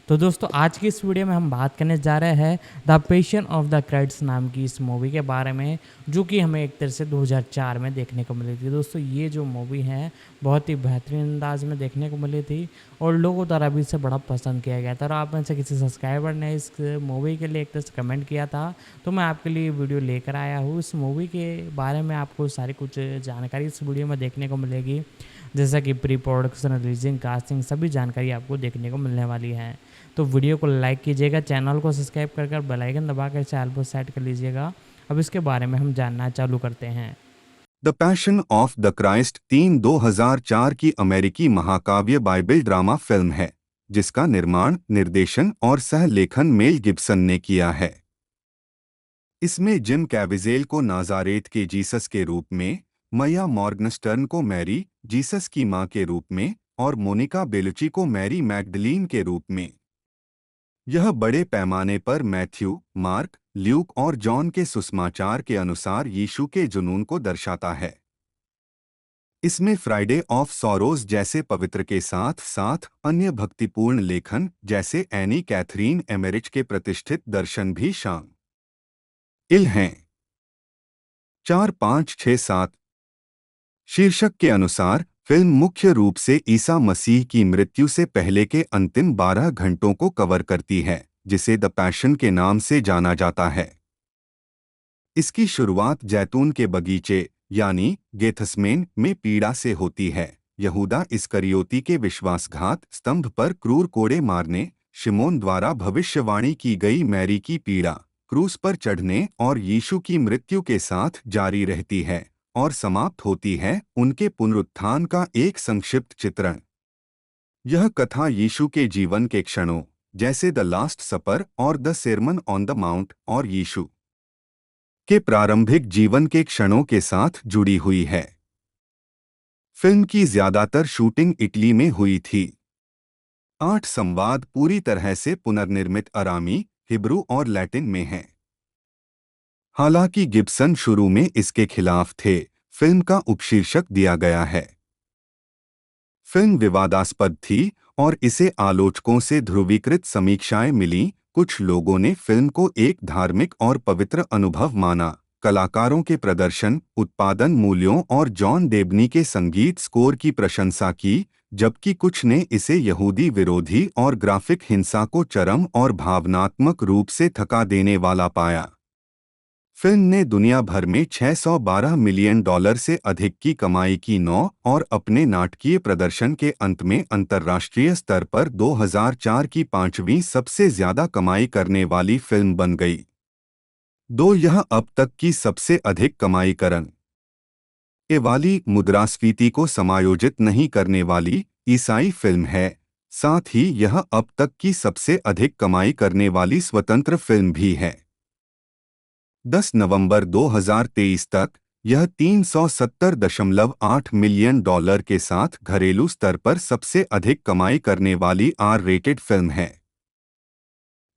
तो दोस्तों आज की इस वीडियो में हम बात करने जा रहे हैं the passion of the Christ नाम की इस मूवी के बारे में, जो कि हमें एक तरह से 2004 में देखने को मिली थी। दोस्तों ये जो मूवी है बहुत ही बेहतरीन अंदाज में देखने को मिली थी और लोगों द्वारा भी इसे बड़ा पसंद किया गया था। और आप में से किसी सब्सक्राइबर ने इस मूवी के लिए एक तरह से कमेंट किया था, तो मैं आपके लिए वीडियो लेकर आया हूँ। इस मूवी के बारे में आपको सारी कुछ जानकारी इस वीडियो में देखने को मिलेगी, जैसा कि प्री प्रोडक्शन, रिलीजिंग, कास्टिंग, सभी जानकारी आपको देखने को मिलने वाली है। तो वीडियो को लाइक कीजिएगा, चैनल को सब्सक्राइब कर बेल आइकन दबाकर चैनल को सेट कर लीजिएगा। अब इसके बारे में हम जानना चालू करते हैं। The passion of the Christ 2004 की अमेरिकी महाकाव्य बाइबल ड्रामा फिल्म है, जिसका निर्माण, निर्देशन और सह लेखन मेल गिब्सन ने किया है। इसमें जिम कैविजेल को नाजारेत के जीसस के रूप में, मया मॉर्गनस्टर्न को मैरी, जीसस की मां के रूप में, और मोनिका बेलुची को मैरी मैगडलीन के रूप में। यह बड़े पैमाने पर मैथ्यू, मार्क, ल्यूक और जॉन के सुसमाचार के अनुसार यीशु के जुनून को दर्शाता है। इसमें फ्राइडे ऑफ सॉरोज जैसे पवित्र के साथ साथ अन्य भक्तिपूर्ण लेखन जैसे एनी कैथरीन एमेरिच के प्रतिष्ठित दर्शन भी शामिल हैं। 4, 5, 6, 7 शीर्षक के अनुसार फिल्म मुख्य रूप से ईसा मसीह की मृत्यु से पहले के अंतिम 12 घंटों को कवर करती है, जिसे द पैशन के नाम से जाना जाता है। इसकी शुरुआत जैतून के बगीचे यानी गेथसमेन में पीड़ा से होती है। यहूदा इस्करियोती के विश्वासघात, स्तंभ पर क्रूर कोड़े मारने, शिमोन द्वारा भविष्यवाणी की गई मैरी की पीड़ा, क्रूस पर चढ़ने और यीशु की मृत्यु के साथ जारी रहती है और समाप्त होती है उनके पुनरुत्थान का एक संक्षिप्त चित्रण। यह कथा यीशु के जीवन के क्षणों, जैसे द लास्ट सपर और द सेर्मन ऑन द माउंट, और यीशु के प्रारंभिक जीवन के क्षणों के साथ जुड़ी हुई है। फिल्म की ज्यादातर शूटिंग इटली में हुई थी। 8 संवाद पूरी तरह से पुनर्निर्मित अरामी, हिब्रू और लैटिन में हैं। हालांकि गिब्सन शुरू में इसके खिलाफ थे, फिल्म का उपशीर्षक दिया गया है। फिल्म विवादास्पद थी और इसे आलोचकों से ध्रुवीकृत समीक्षाएं मिलीं। कुछ लोगों ने फिल्म को एक धार्मिक और पवित्र अनुभव माना, कलाकारों के प्रदर्शन, उत्पादन मूल्यों और जॉन डेबनी के संगीत स्कोर की प्रशंसा की, जबकि कुछ ने इसे यहूदी विरोधी और ग्राफिक हिंसा को चरम और भावनात्मक रूप से थका देने वाला पाया। फिल्म ने दुनिया भर में $612 मिलियन से अधिक की कमाई की 9 और अपने नाटकीय प्रदर्शन के अंत में अंतर्राष्ट्रीय स्तर पर 2004 की 5वीं सबसे ज्यादा कमाई करने वाली फिल्म बन गई। यह अब तक की सबसे अधिक कमाई करने वाली, मुद्रास्फीति को समायोजित नहीं करने वाली ईसाई फिल्म है। साथ ही यह अब तक की सबसे अधिक कमाई करने वाली स्वतंत्र फिल्म भी है। 10 नवंबर 2023 तक यह $370.8 मिलियन के साथ घरेलू स्तर पर सबसे अधिक कमाई करने वाली आर रेटेड फिल्म है।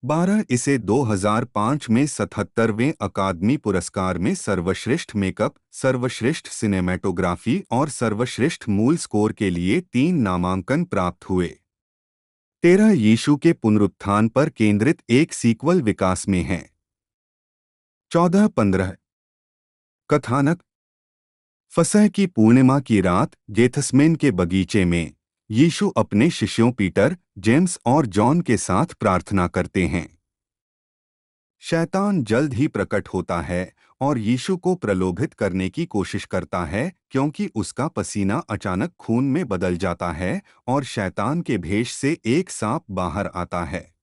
12 इसे 2005 में 77वें अकादमी पुरस्कार में सर्वश्रेष्ठ मेकअप, सर्वश्रेष्ठ सिनेमैटोग्राफी और सर्वश्रेष्ठ मूल स्कोर के लिए 3 नामांकन प्राप्त हुए। 13 यीशु के पुनरुत्थान पर केंद्रित एक सीक्वल विकास में है। 14-15 कथानक। फसह की पूर्णिमा की रात गेथसमेन के बगीचे में यीशु अपने शिष्यों पीटर, जेम्स और जॉन के साथ प्रार्थना करते हैं। शैतान जल्द ही प्रकट होता है और यीशु को प्रलोभित करने की कोशिश करता है, क्योंकि उसका पसीना अचानक खून में बदल जाता है और शैतान के भेष से एक सांप बाहर आता है।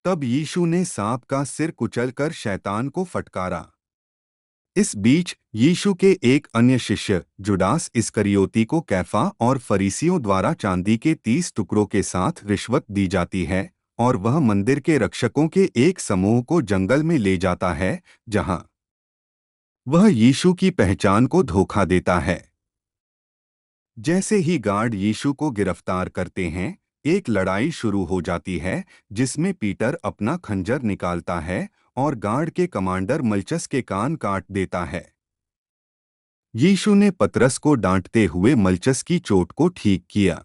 तब यीशु ने सांप का सिर कुचलकर शैतान को फटकारा। इस बीच यीशु के एक अन्य शिष्य जुडास इस्करियोती को कैफा और फरीसियों द्वारा चांदी के 30 टुकड़ों के साथ रिश्वत दी जाती है और वह मंदिर के रक्षकों के एक समूह को जंगल में ले जाता है, जहां वह यीशु की पहचान को धोखा देता है। जैसे ही गार्ड यीशु को गिरफ्तार करते हैं, एक लड़ाई शुरू हो जाती है जिसमें पीटर अपना खंजर निकालता है और गार्ड के कमांडर मलचस के कान काट देता है। यीशु ने पतरस को डांटते हुए मलचस की चोट को ठीक किया।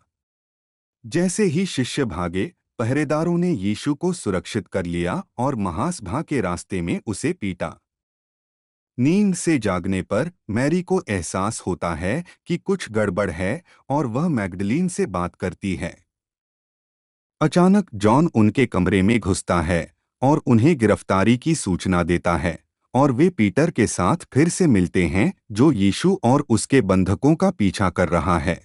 जैसे ही शिष्य भागे, पहरेदारों ने यीशु को सुरक्षित कर लिया और महासभा के रास्ते में उसे पीटा। नींद से जागने पर मैरी को एहसास होता है कि कुछ गड़बड़ है और वह मैग्डलीन से बात करती है। अचानक जॉन उनके कमरे में घुसता है और उन्हें गिरफ्तारी की सूचना देता है और वे पीटर के साथ फिर से मिलते हैं जो यीशु और उसके बंधकों का पीछा कर रहा है।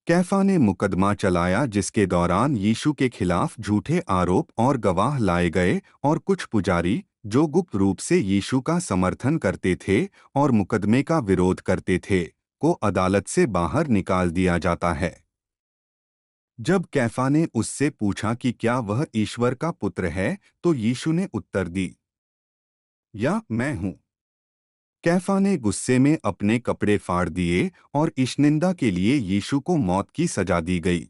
कैफा ने मुकदमा चलाया जिसके दौरान यीशु के खिलाफ झूठे आरोप और गवाह लाए गए और कुछ पुजारी जो गुप्त रूप से यीशु का समर्थन करते थे और मुकदमे का विरोध करते थे को अदालत से बाहर निकाल दिया जाता है। जब कैफा ने उससे पूछा कि क्या वह ईश्वर का पुत्र है तो यीशु ने उत्तर दी, या मैं हूं। कैफा ने गुस्से में अपने कपड़े फाड़ दिए और ईशनिंदा के लिए यीशु को मौत की सजा दी गई।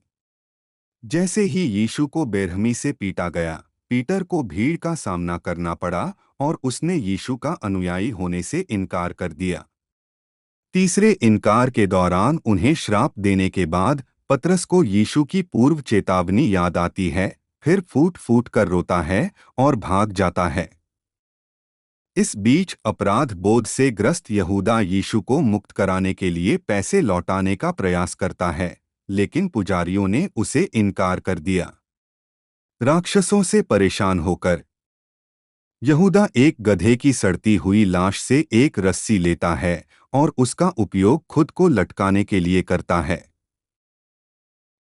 जैसे ही यीशु को बेरहमी से पीटा गया, पीटर को भीड़ का सामना करना पड़ा और उसने यीशु का अनुयायी होने से इनकार कर दिया। तीसरे इनकार के दौरान उन्हें श्राप देने के बाद पतरस को यीशु की पूर्व चेतावनी याद आती है, फिर फूट फूट कर रोता है और भाग जाता है। इस बीच अपराध बोध से ग्रस्त यहूदा यीशु को मुक्त कराने के लिए पैसे लौटाने का प्रयास करता है, लेकिन पुजारियों ने उसे इनकार कर दिया। राक्षसों से परेशान होकर यहूदा एक गधे की सड़ती हुई लाश से एक रस्सी लेता है और उसका उपयोग खुद को लटकाने के लिए करता है।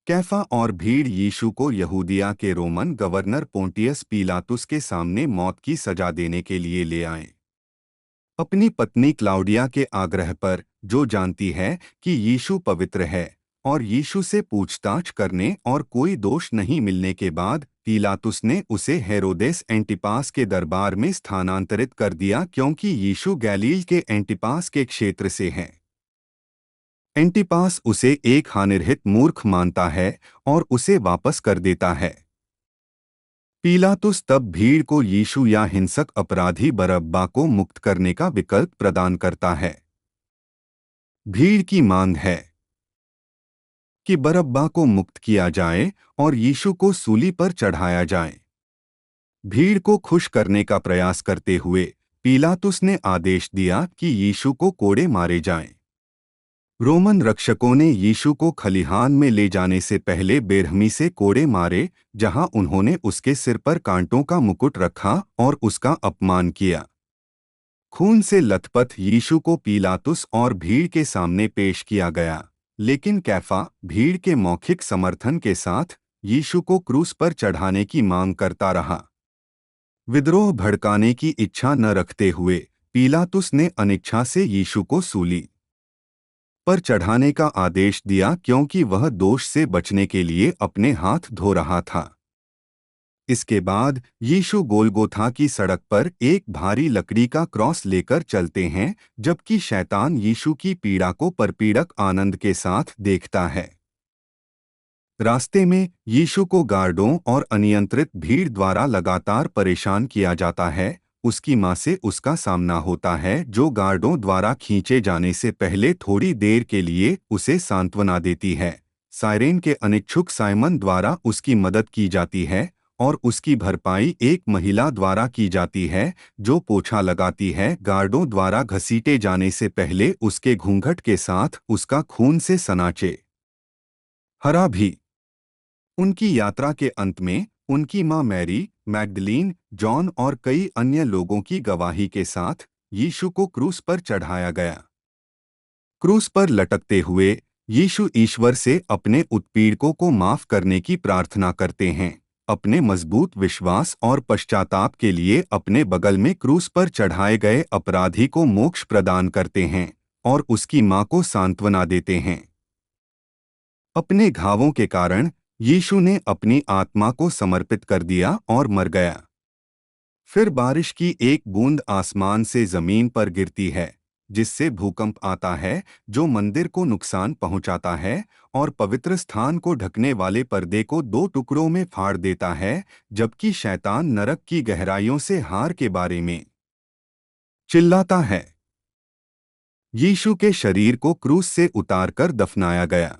कैफा और भीड़ यीशु को यहूदिया के रोमन गवर्नर पोंटियस पीलातुस के सामने मौत की सजा देने के लिए ले आए। अपनी पत्नी क्लाउडिया के आग्रह पर, जो जानती है कि यीशु पवित्र है, और यीशु से पूछताछ करने और कोई दोष नहीं मिलने के बाद पीलातुस ने उसे हेरोदेस एंटिपास के दरबार में स्थानांतरित कर दिया क्योंकि यीशु गलील के एंटिपास के क्षेत्र से है। एंटिपास उसे एक हानिरहित मूर्ख मानता है और उसे वापस कर देता है। पीलातुस तब भीड़ को यीशु या हिंसक अपराधी बरअब्बा को मुक्त करने का विकल्प प्रदान करता है। भीड़ की मांग है कि बरअब्बा को मुक्त किया जाए और यीशु को सूली पर चढ़ाया जाए। भीड़ को खुश करने का प्रयास करते हुए पीलातुस ने आदेश दिया कि यीशु को कोड़े मारे जाएं। रोमन रक्षकों ने यीशु को खलिहान में ले जाने से पहले बेरहमी से कोड़े मारे, जहां उन्होंने उसके सिर पर कांटों का मुकुट रखा और उसका अपमान किया। खून से लथपथ यीशु को पीलातुस और भीड़ के सामने पेश किया गया, लेकिन कैफा भीड़ के मौखिक समर्थन के साथ यीशु को क्रूस पर चढ़ाने की मांग करता रहा। विद्रोह भड़काने की इच्छा न रखते हुए पीलातुस ने अनिच्छा से यीशु को सूली पर चढ़ाने का आदेश दिया क्योंकि वह दोष से बचने के लिए अपने हाथ धो रहा था। इसके बाद यीशु गोलगोथा की सड़क पर एक भारी लकड़ी का क्रॉस लेकर चलते हैं, जबकि शैतान यीशु की पीड़ा को परपीड़क आनंद के साथ देखता है। रास्ते में यीशु को गार्डों और अनियंत्रित भीड़ द्वारा लगातार परेशान किया जाता है। उसकी मां से उसका सामना होता है जो गार्डों द्वारा खींचे जाने से पहले थोड़ी देर के लिए उसे सांत्वना देती है। साइरेन के अनिच्छुक साइमन द्वारा उसकी मदद की जाती है और उसकी भरपाई एक महिला द्वारा की जाती है जो पोछा लगाती है, गार्डों द्वारा घसीटे जाने से पहले उसके घूंघट के साथ उसका खून से सनाचे हरा भी। उनकी यात्रा के अंत में उनकी मां मैरी, मैग्डलीन, जॉन और कई अन्य लोगों की गवाही के साथ यीशु को क्रूस पर चढ़ाया गया। क्रूस पर लटकते हुए यीशु ईश्वर से अपने उत्पीड़कों को माफ करने की प्रार्थना करते हैं, अपने मजबूत विश्वास और पश्चाताप के लिए अपने बगल में क्रूस पर चढ़ाए गए अपराधी को मोक्ष प्रदान करते हैं और उसकी मां को सांत्वना देते हैं। अपने घावों के कारण यीशु ने अपनी आत्मा को समर्पित कर दिया और मर गया। फिर बारिश की एक बूंद आसमान से जमीन पर गिरती है, जिससे भूकंप आता है जो मंदिर को नुकसान पहुंचाता है और पवित्र स्थान को ढकने वाले पर्दे को दो टुकड़ों में फाड़ देता है, जबकि शैतान नरक की गहराइयों से हार के बारे में चिल्लाता है। यीशु के शरीर को क्रूस से उतारकर दफनाया गया।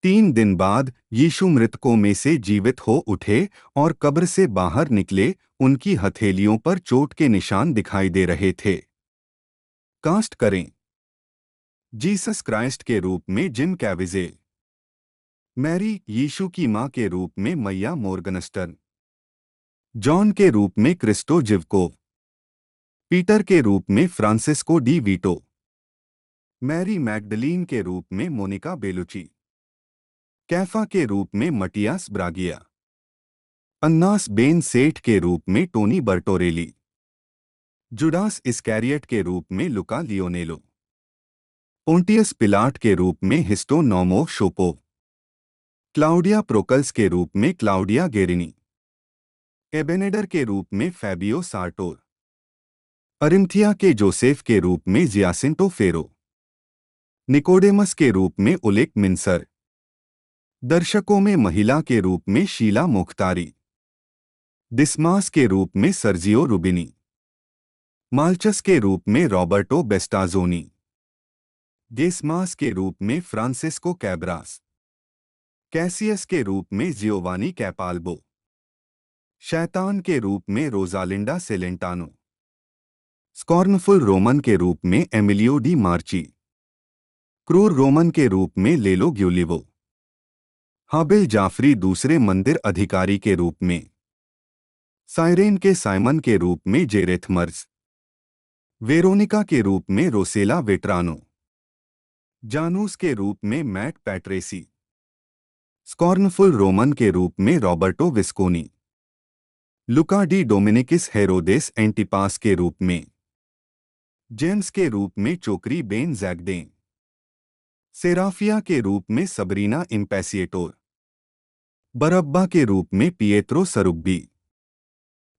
3 दिन बाद यीशु मृतकों में से जीवित हो उठे और कब्र से बाहर निकले। उनकी हथेलियों पर चोट के निशान दिखाई दे रहे थे। कास्ट करें। जीसस क्राइस्ट के रूप में जिम कैविजे। मैरी यीशु की मां के रूप में मैया मोर्गनस्टर्न। जॉन के रूप में क्रिस्टो जिवको। पीटर के रूप में Francesco De Vito. Mary Magdalene के रूप में मोनिका बेलुची। कैफा के रूप में मटियास ब्रागिया। अन्नास बेन सेठ के रूप में टोनी बर्टोरेली। जुडास इस्कैरियट के रूप में लुका लियोनेलो। पोंटियस पिलाट के रूप में हिस्टो नोमो शोपो। क्लाउडिया प्रोकल्स के रूप में क्लाउडिया गेरिनी। एबेनेडर के रूप में फैबियो सार्टोर। अरिमथिया के जोसेफ के रूप में जियासिंटो फेरो। निकोडेमस के रूप में उलेक मिंसर। दर्शकों में महिला के रूप में शीला मुख्तारी। डिस्मास के रूप में सर्जियो रुबिनी। माल्चस के रूप में रॉबर्टो बेस्टाजोनी। गेसमास के रूप में फ्रांसिस्को कैब्रास। कैसियस के रूप में जियोवानी कैपाल्बो। शैतान के रूप में रोजालिंडा सेलेंटानो। स्कॉर्नफुल रोमन के रूप में एमिलियो डी मार्ची। क्रूर रोमन के रूप में लेलो ग्यूलिवो। हाबिल जाफरी दूसरे मंदिर अधिकारी के रूप में। साइरेन के साइमन के रूप में जेरेथ मर्स। वेरोनिका के रूप में रोसेला वेट्रानो। जानूस के रूप में मैट पैट्रेसी। स्कॉर्नफुल रोमन के रूप में रॉबर्टो विस्कोनी। लुका डी डोमिनिकिस हेरोदेस एंटिपास के रूप में। जेम्स के रूप में चोकरी बेन जैगडेन। सेराफिया के रूप में सबरीना इम्पेसिएटोर। बरब्बा के रूप में पिएत्रो सरुब्बी।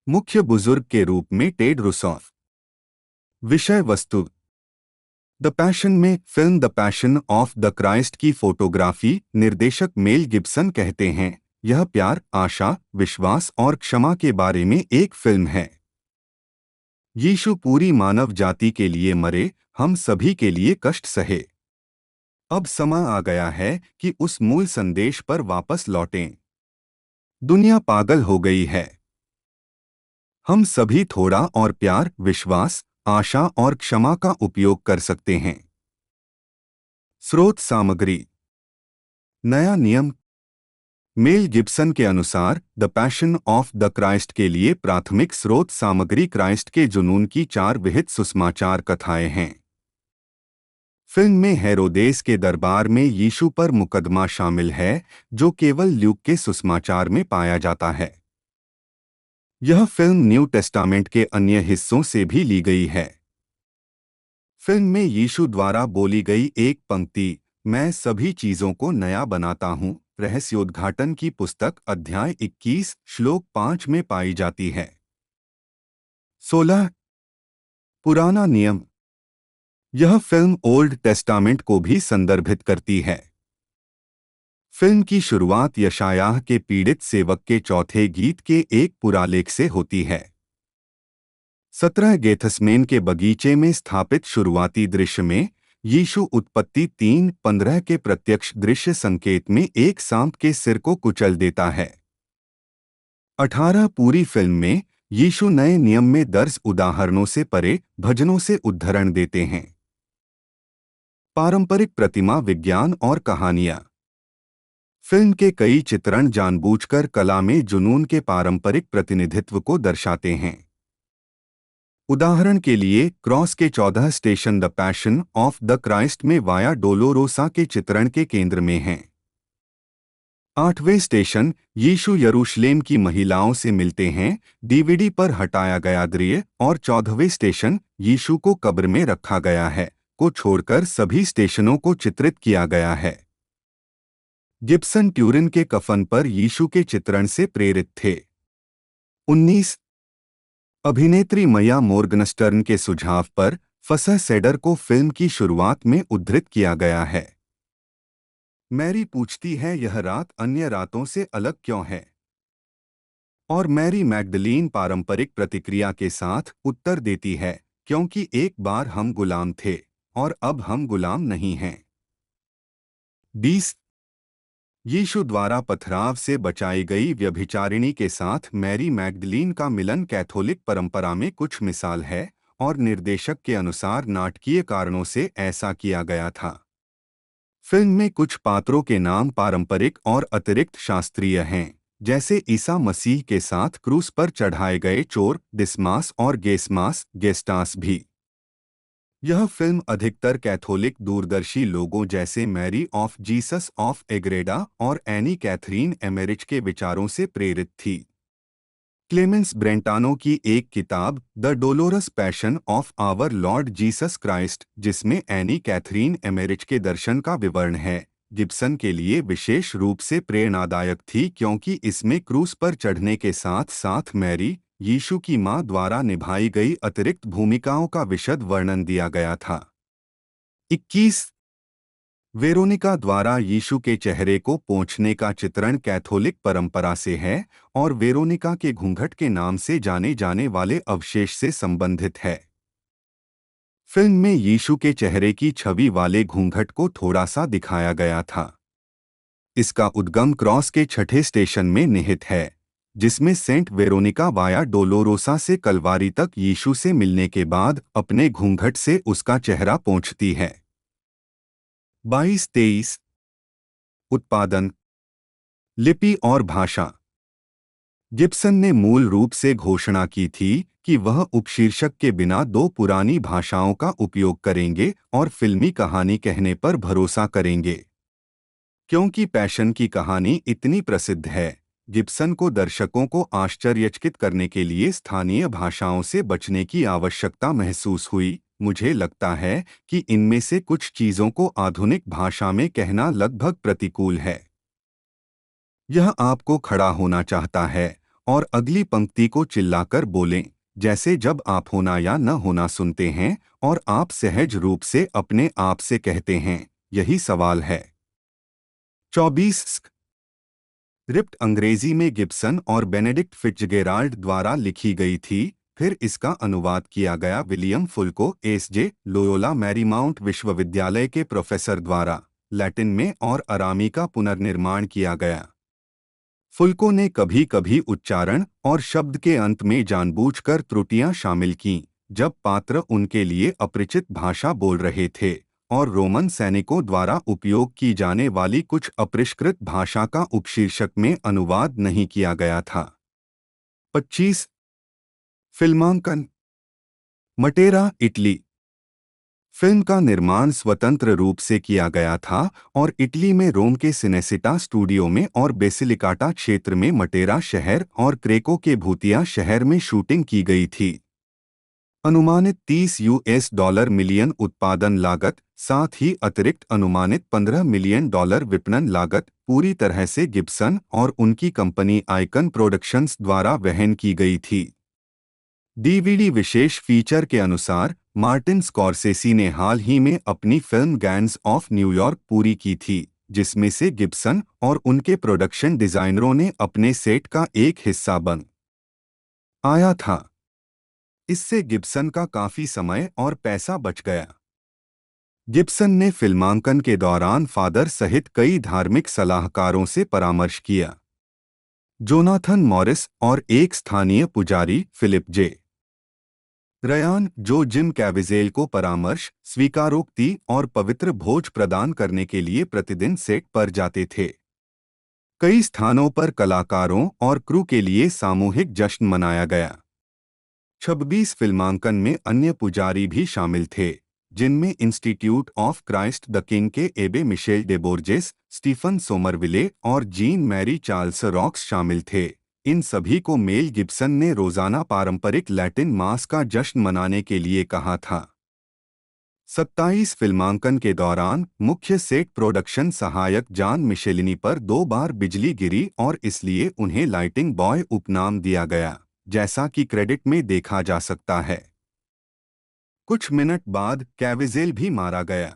मुख्य बुजुर्ग के रूप में टेड रुसॉफ। विषय वस्तु। द पैशन में film the passion of the Christ की फोटोग्राफी निर्देशक मेल गिब्सन कहते हैं, यह प्यार, आशा, विश्वास और क्षमा के बारे में एक फिल्म है। यीशु पूरी मानव जाति के लिए मरे, हम सभी के लिए कष्ट सहे। अब समय आ गया है कि उस मूल संदेश पर वापस लौटें। दुनिया पागल हो गई है। हम सभी थोड़ा और प्यार, विश्वास, आशा और क्षमा का उपयोग कर सकते हैं। स्रोत सामग्री। नया नियम। मेल गिब्सन के अनुसार the passion of the Christ के लिए प्राथमिक स्रोत सामग्री क्राइस्ट के जुनून की 4 विहित सुसमाचार कथाएं हैं। फिल्म में हेरोदेस के दरबार में यीशु पर मुकदमा शामिल है, जो केवल ल्यूक के सुसमाचार में पाया जाता है। यह फिल्म न्यू टेस्टामेंट के अन्य हिस्सों से भी ली गई है। फिल्म में यीशु द्वारा बोली गई एक पंक्ति, मैं सभी चीजों को नया बनाता हूँ, रहस्योद्घाटन की पुस्तक अध्याय 21 श्लोक 5 में पाई जाती है। 16 पुराना नियम। यह फिल्म ओल्ड टेस्टामेंट को भी संदर्भित करती है। फिल्म की शुरुआत यशायाह के पीड़ित सेवक के चौथे गीत के एक पुरालेख से होती है। 17 गेथसमेन के बगीचे में स्थापित शुरुआती दृश्य में यीशु उत्पत्ति 3:15 के प्रत्यक्ष दृश्य संकेत में एक सांप के सिर को कुचल देता है। 18 पूरी फिल्म में यीशु नए नियम में दर्ज उदाहरणों से परे भजनों से उद्धरण देते हैं। पारंपरिक प्रतिमा विज्ञान और कहानियां। फिल्म के कई चित्रण जानबूझकर कला में जुनून के पारंपरिक प्रतिनिधित्व को दर्शाते हैं। उदाहरण के लिए क्रॉस के 14 station the passion of the Christ में वाया डोलोरोसा के चित्रण के केंद्र में हैं। 8वें स्टेशन यीशु यरूशलेम की महिलाओं से मिलते हैं, डीवीडी पर हटाया गया दृश्य, और 14वें स्टेशन यीशु को कब्र में रखा गया है को छोड़कर सभी स्टेशनों को चित्रित किया गया है। गिब्सन ट्यूरिन के कफन पर यीशु के चित्रण से प्रेरित थे। 19 अभिनेत्री मैया मोर्गनस्टर्न के सुझाव पर फसह सेडर को फिल्म की शुरुआत में उद्धृत किया गया है। मैरी पूछती है, यह रात अन्य रातों से अलग क्यों है? और मैरी मैगडलीन पारंपरिक प्रतिक्रिया के साथ उत्तर देती है, क्योंकि एक बार हम गुलाम थे और अब हम गुलाम नहीं हैं। 20 यीशु द्वारा पथराव से बचाई गई व्यभिचारिणी के साथ मैरी मैगदलीन का मिलन कैथोलिक परंपरा में कुछ मिसाल है और निर्देशक के अनुसार नाटकीय कारणों से ऐसा किया गया था। फिल्म में कुछ पात्रों के नाम पारंपरिक और अतिरिक्त शास्त्रीय हैं, जैसे ईसा मसीह के साथ क्रूस पर चढ़ाए गए चोर डिस्मास और गेसमास गेस्टास भी। यह फिल्म अधिकतर कैथोलिक दूरदर्शी लोगों जैसे मैरी ऑफ जीसस ऑफ एग्रेडा और एनी कैथरीन एमेरिच के विचारों से प्रेरित थी। क्लेमेंस ब्रेंटानो की एक किताब The Dolorous Passion of Our Lord Jesus Christ, जिसमें एनी कैथरीन एमेरिच के दर्शन का विवरण है, गिब्सन के लिए विशेष रूप से प्रेरणादायक थी क्योंकि इसमें क्रूस पर चढ़ने के साथ साथ मैरी, यीशु की मां द्वारा निभाई गई अतिरिक्त भूमिकाओं का विशद वर्णन दिया गया था। 21 वेरोनिका द्वारा यीशु के चेहरे को पोंछने का चित्रण कैथोलिक परंपरा से है और वेरोनिका के घूंघट के नाम से जाने जाने वाले अवशेष से संबंधित है। फिल्म में यीशु के चेहरे की छवि वाले घूंघट को थोड़ा सा दिखाया गया था। इसका उद्गम क्रॉस के छठे स्टेशन में निहित है, जिसमें सेंट वेरोनिका वाया डोलोरोसा से कलवारी तक यीशु से मिलने के बाद अपने घूंघट से उसका चेहरा पोंछती है। 22-23 उत्पादन, लिपि और भाषा। गिब्सन ने मूल रूप से घोषणा की थी कि वह उपशीर्षक के बिना दो पुरानी भाषाओं का उपयोग करेंगे और फिल्मी कहानी कहने पर भरोसा करेंगे। क्योंकि पैशन की कहानी इतनी प्रसिद्ध है, गिब्सन को दर्शकों को आश्चर्यचकित करने के लिए स्थानीय भाषाओं से बचने की आवश्यकता महसूस हुई। मुझे लगता है कि इनमें से कुछ चीजों को आधुनिक भाषा में कहना लगभग प्रतिकूल है। यह आपको खड़ा होना चाहता है और अगली पंक्ति को चिल्लाकर बोलें, जैसे जब आप होना या न होना सुनते हैं और आप सहज रूप से अपने आप से कहते हैं, यही सवाल है। 24 स्क्रिप्ट अंग्रेजी में गिब्सन और बेनेडिक्ट फिट्जगेराल्ड द्वारा लिखी गई थी, फिर इसका अनुवाद किया गया विलियम फुल्को एस.जे. लोयोला मैरीमाउंट विश्वविद्यालय के प्रोफेसर द्वारा लैटिन में और अरामी का पुनर्निर्माण किया गया। फुल्को ने कभी कभी उच्चारण और शब्द के अंत में जानबूझकर त्रुटियां शामिल कीं, जब पात्र उनके लिए अपरिचित भाषा बोल रहे थे और रोमन सैनिकों द्वारा उपयोग की जाने वाली कुछ अपरिष्कृत भाषा का उपशीर्षक में अनुवाद नहीं किया गया था। 25 फिल्मांकन, मटेरा, इटली। फिल्म का निर्माण स्वतंत्र रूप से किया गया था और इटली में रोम के सिनेसिटा स्टूडियो में और बेसिलिकाटा क्षेत्र में मटेरा शहर और क्रेको के भूतिया शहर में शूटिंग की गई थी। अनुमानित $30 मिलियन उत्पादन लागत, साथ ही अतिरिक्त अनुमानित $15 मिलियन विपणन लागत पूरी तरह से गिब्सन और उनकी कंपनी आइकन प्रोडक्शंस द्वारा वहन की गई थी। डीवीडी विशेष फीचर के अनुसार मार्टिन स्कॉर्सेसी ने हाल ही में अपनी फिल्म गैंग्स ऑफ न्यूयॉर्क पूरी की थी, जिसमें से गिब्सन और उनके प्रोडक्शन डिजाइनरों ने अपने सेट का एक हिस्सा बन आया था। इससे गिब्सन का काफी समय और पैसा बच गया। गिब्सन ने फिल्मांकन के दौरान फादर सहित कई धार्मिक सलाहकारों से परामर्श किया, जोनाथन मॉरिस और एक स्थानीय पुजारी फिलिप जे. रयान, जो जिम कैविजेल को परामर्श, स्वीकारोक्ति और पवित्र भोज प्रदान करने के लिए प्रतिदिन सेट पर जाते थे। कई स्थानों पर कलाकारों और क्रू के लिए सामूहिक जश्न मनाया गया। 26 फिल्मांकन में अन्य पुजारी भी शामिल थे, जिनमें institute of Christ the king के एबे मिशेल डेबोर्जेस, स्टीफन सोमरविले और जीन मैरी चार्ल्स रॉक्स शामिल थे। इन सभी को मेल गिब्सन ने रोजाना पारंपरिक लैटिन मास का जश्न मनाने के लिए कहा था। 27 फिल्मांकन के दौरान मुख्य सेट प्रोडक्शन सहायक जॉन मिशेलिनी पर 2 बार बिजली गिरी और इसलिए उन्हें लाइटिंग बॉय उपनाम दिया गया, जैसा कि क्रेडिट में देखा जा सकता है। कुछ मिनट बाद कैविजेल भी मारा गया।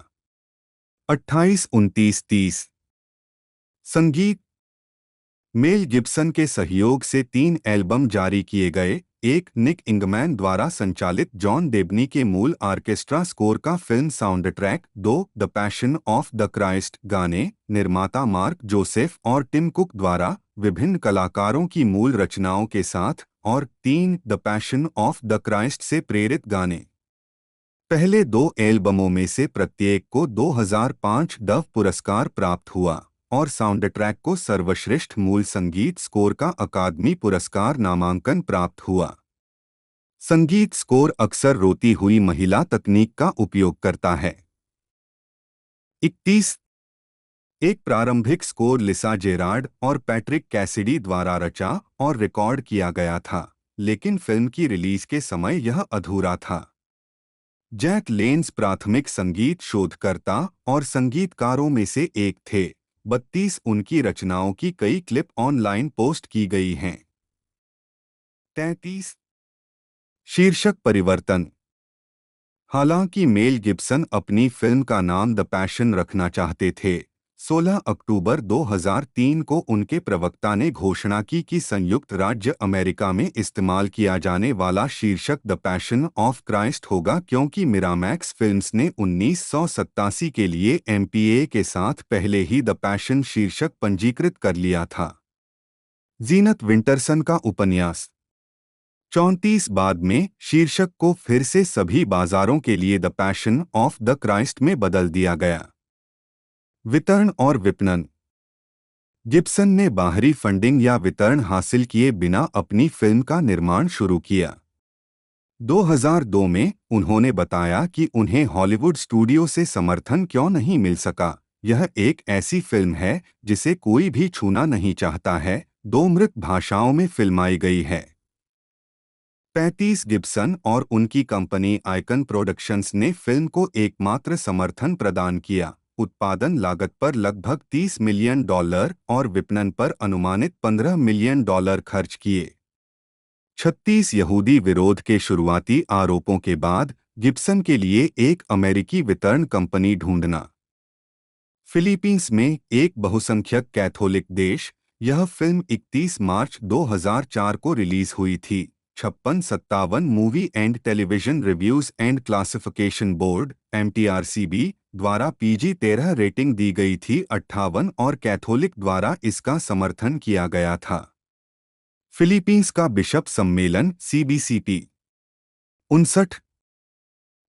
28-29-30 संगीत, मेल गिब्सन के सहयोग से 3 एल्बम जारी किए गए, एक निक इंगमैन द्वारा संचालित जॉन डेबनी के मूल ऑर्केस्ट्रा स्कोर का film sound track. 2 the passion of the Christ गाने निर्माता मार्क जोसेफ और टिम कुक द्वारा विभिन्न कलाकारों की मूल रचनाओं के साथ। और 3 the passion of the Christ से प्रेरित गाने। पहले 2 एल्बमों में से प्रत्येक को 2005 डव पुरस्कार प्राप्त हुआ और साउंड ट्रैक को सर्वश्रेष्ठ मूल संगीत स्कोर का अकादमी पुरस्कार नामांकन प्राप्त हुआ। संगीत स्कोर अक्सर रोती हुई महिला तकनीक का उपयोग करता है। 31 एक प्रारंभिक स्कोर लिसा जेरार्ड और पैट्रिक कैसिडी द्वारा रचा और रिकॉर्ड किया गया था, लेकिन फिल्म की रिलीज के समय यह अधूरा था। जैक लेन्स प्राथमिक संगीत शोधकर्ता और संगीतकारों में से एक थे। 32 उनकी रचनाओं की कई क्लिप ऑनलाइन पोस्ट की गई हैं। 33 शीर्षक परिवर्तन। हालांकि मेल गिब्सन अपनी फिल्म का नाम द पैशन रखना चाहते थे, 16 अक्टूबर 2003 को उनके प्रवक्ता ने घोषणा की कि संयुक्त राज्य अमेरिका में इस्तेमाल किया जाने वाला शीर्षक द पैशन ऑफ क्राइस्ट होगा, क्योंकि मिरामैक्स फिल्म्स ने 1987 के लिए MPA के साथ पहले ही द पैशन शीर्षक पंजीकृत कर लिया था। जीनत विंटरसन का उपन्यास 34 बाद में शीर्षक को फिर से सभी बाजारों के लिए the passion of the Christ में बदल दिया गया। वितरण और विपणन। गिब्सन ने बाहरी फंडिंग या वितरण हासिल किए बिना अपनी फिल्म का निर्माण शुरू किया। 2002 में उन्होंने बताया कि उन्हें हॉलीवुड स्टूडियो से समर्थन क्यों नहीं मिल सका। यह एक ऐसी फिल्म है जिसे कोई भी छूना नहीं चाहता है। 2 मृत भाषाओं में फिल्माई गई है। 35 गिब्सन और उनकी कंपनी आइकन प्रोडक्शंस ने फिल्म को एकमात्र समर्थन प्रदान किया। उत्पादन लागत पर लगभग $30 मिलियन और विपणन पर अनुमानित $15 मिलियन खर्च किए। 36 यहूदी विरोध के शुरुआती आरोपों के बाद गिब्सन के लिए एक अमेरिकी वितरण कंपनी ढूंढना। फिलीपींस में एक बहुसंख्यक कैथोलिक देश, यह फिल्म 31 मार्च 2004 को रिलीज हुई थी। 5657 movie and television reviews and classification board MTRCB द्वारा PG-13 रेटिंग दी गई थी। 58 और कैथोलिक द्वारा इसका समर्थन किया गया था। फिलीपींस का बिशप सम्मेलन CBCP 59।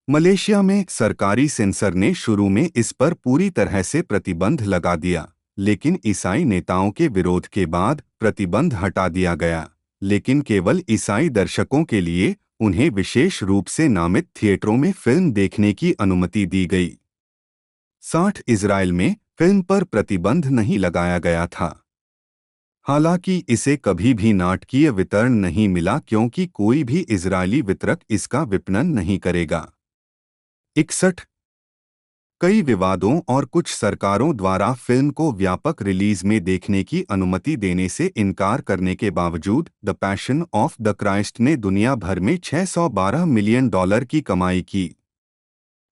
मलेशिया में सरकारी सेंसर ने शुरू में इस पर पूरी तरह से प्रतिबंध लगा दिया, लेकिन ईसाई नेताओं के विरोध के बाद प्रतिबंध हटा दिया गया, लेकिन केवल ईसाई दर्शकों के लिए उन्हें विशेष रूप से नामित थिएटरों में फिल्म देखने की अनुमति दी गई। 60 इजराइल में फिल्म पर प्रतिबंध नहीं लगाया गया था। हालांकि इसे कभी भी नाटकीय वितरण नहीं मिला, क्योंकि कोई भी इजरायली वितरक इसका विपणन नहीं करेगा। 61 कई विवादों और कुछ सरकारों द्वारा फिल्म को व्यापक रिलीज में देखने की अनुमति देने से इनकार करने के बावजूद the passion of the Christ ने दुनिया भर में $612 मिलियन की कमाई की।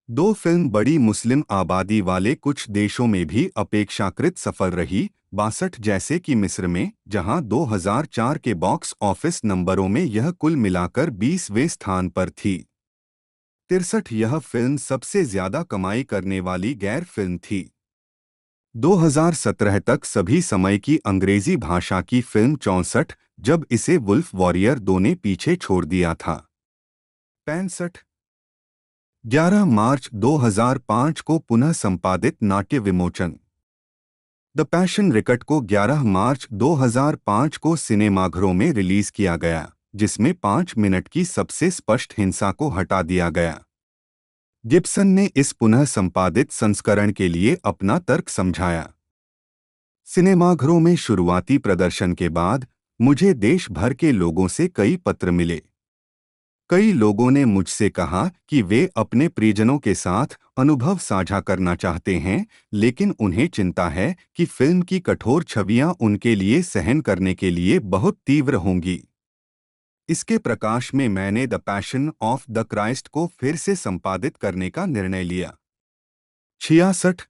2 फिल्म बड़ी मुस्लिम आबादी वाले कुछ देशों में भी अपेक्षाकृत सफल रही, 62 जैसे कि मिस्र में, जहां 2004 के बॉक्स ऑफिस नंबरों में यह कुल मिलाकर 20वें स्थान पर थी। 63 यह फिल्म सबसे ज्यादा कमाई करने वाली गैर फिल्म थी। 2017 तक सभी समय की अंग्रेजी भाषा की फिल्म 64, जब इसे वुल्फ वॉरियर 2 ने पीछे छोड़ दिया था। 65 11 मार्च 2005 को पुनः संपादित नाट्य विमोचन। द पैशन रिकट को 11 मार्च 2005 को सिनेमाघरों में रिलीज किया गया, जिसमें 5 मिनट की सबसे स्पष्ट हिंसा को हटा दिया गया। गिब्सन ने इस पुनः संपादित संस्करण के लिए अपना तर्क समझाया। सिनेमाघरों में शुरुआती प्रदर्शन के बाद मुझे देश भर के लोगों से कई पत्र मिले। कई लोगों ने मुझसे कहा कि वे अपने परिजनों के साथ अनुभव साझा करना चाहते हैं, लेकिन उन्हें चिंता है कि फिल्म की कठोर छवियां उनके लिए सहन करने के लिए बहुत तीव्र होंगी। इसके प्रकाश में मैंने the passion of the Christ को फिर से संपादित करने का निर्णय लिया। 66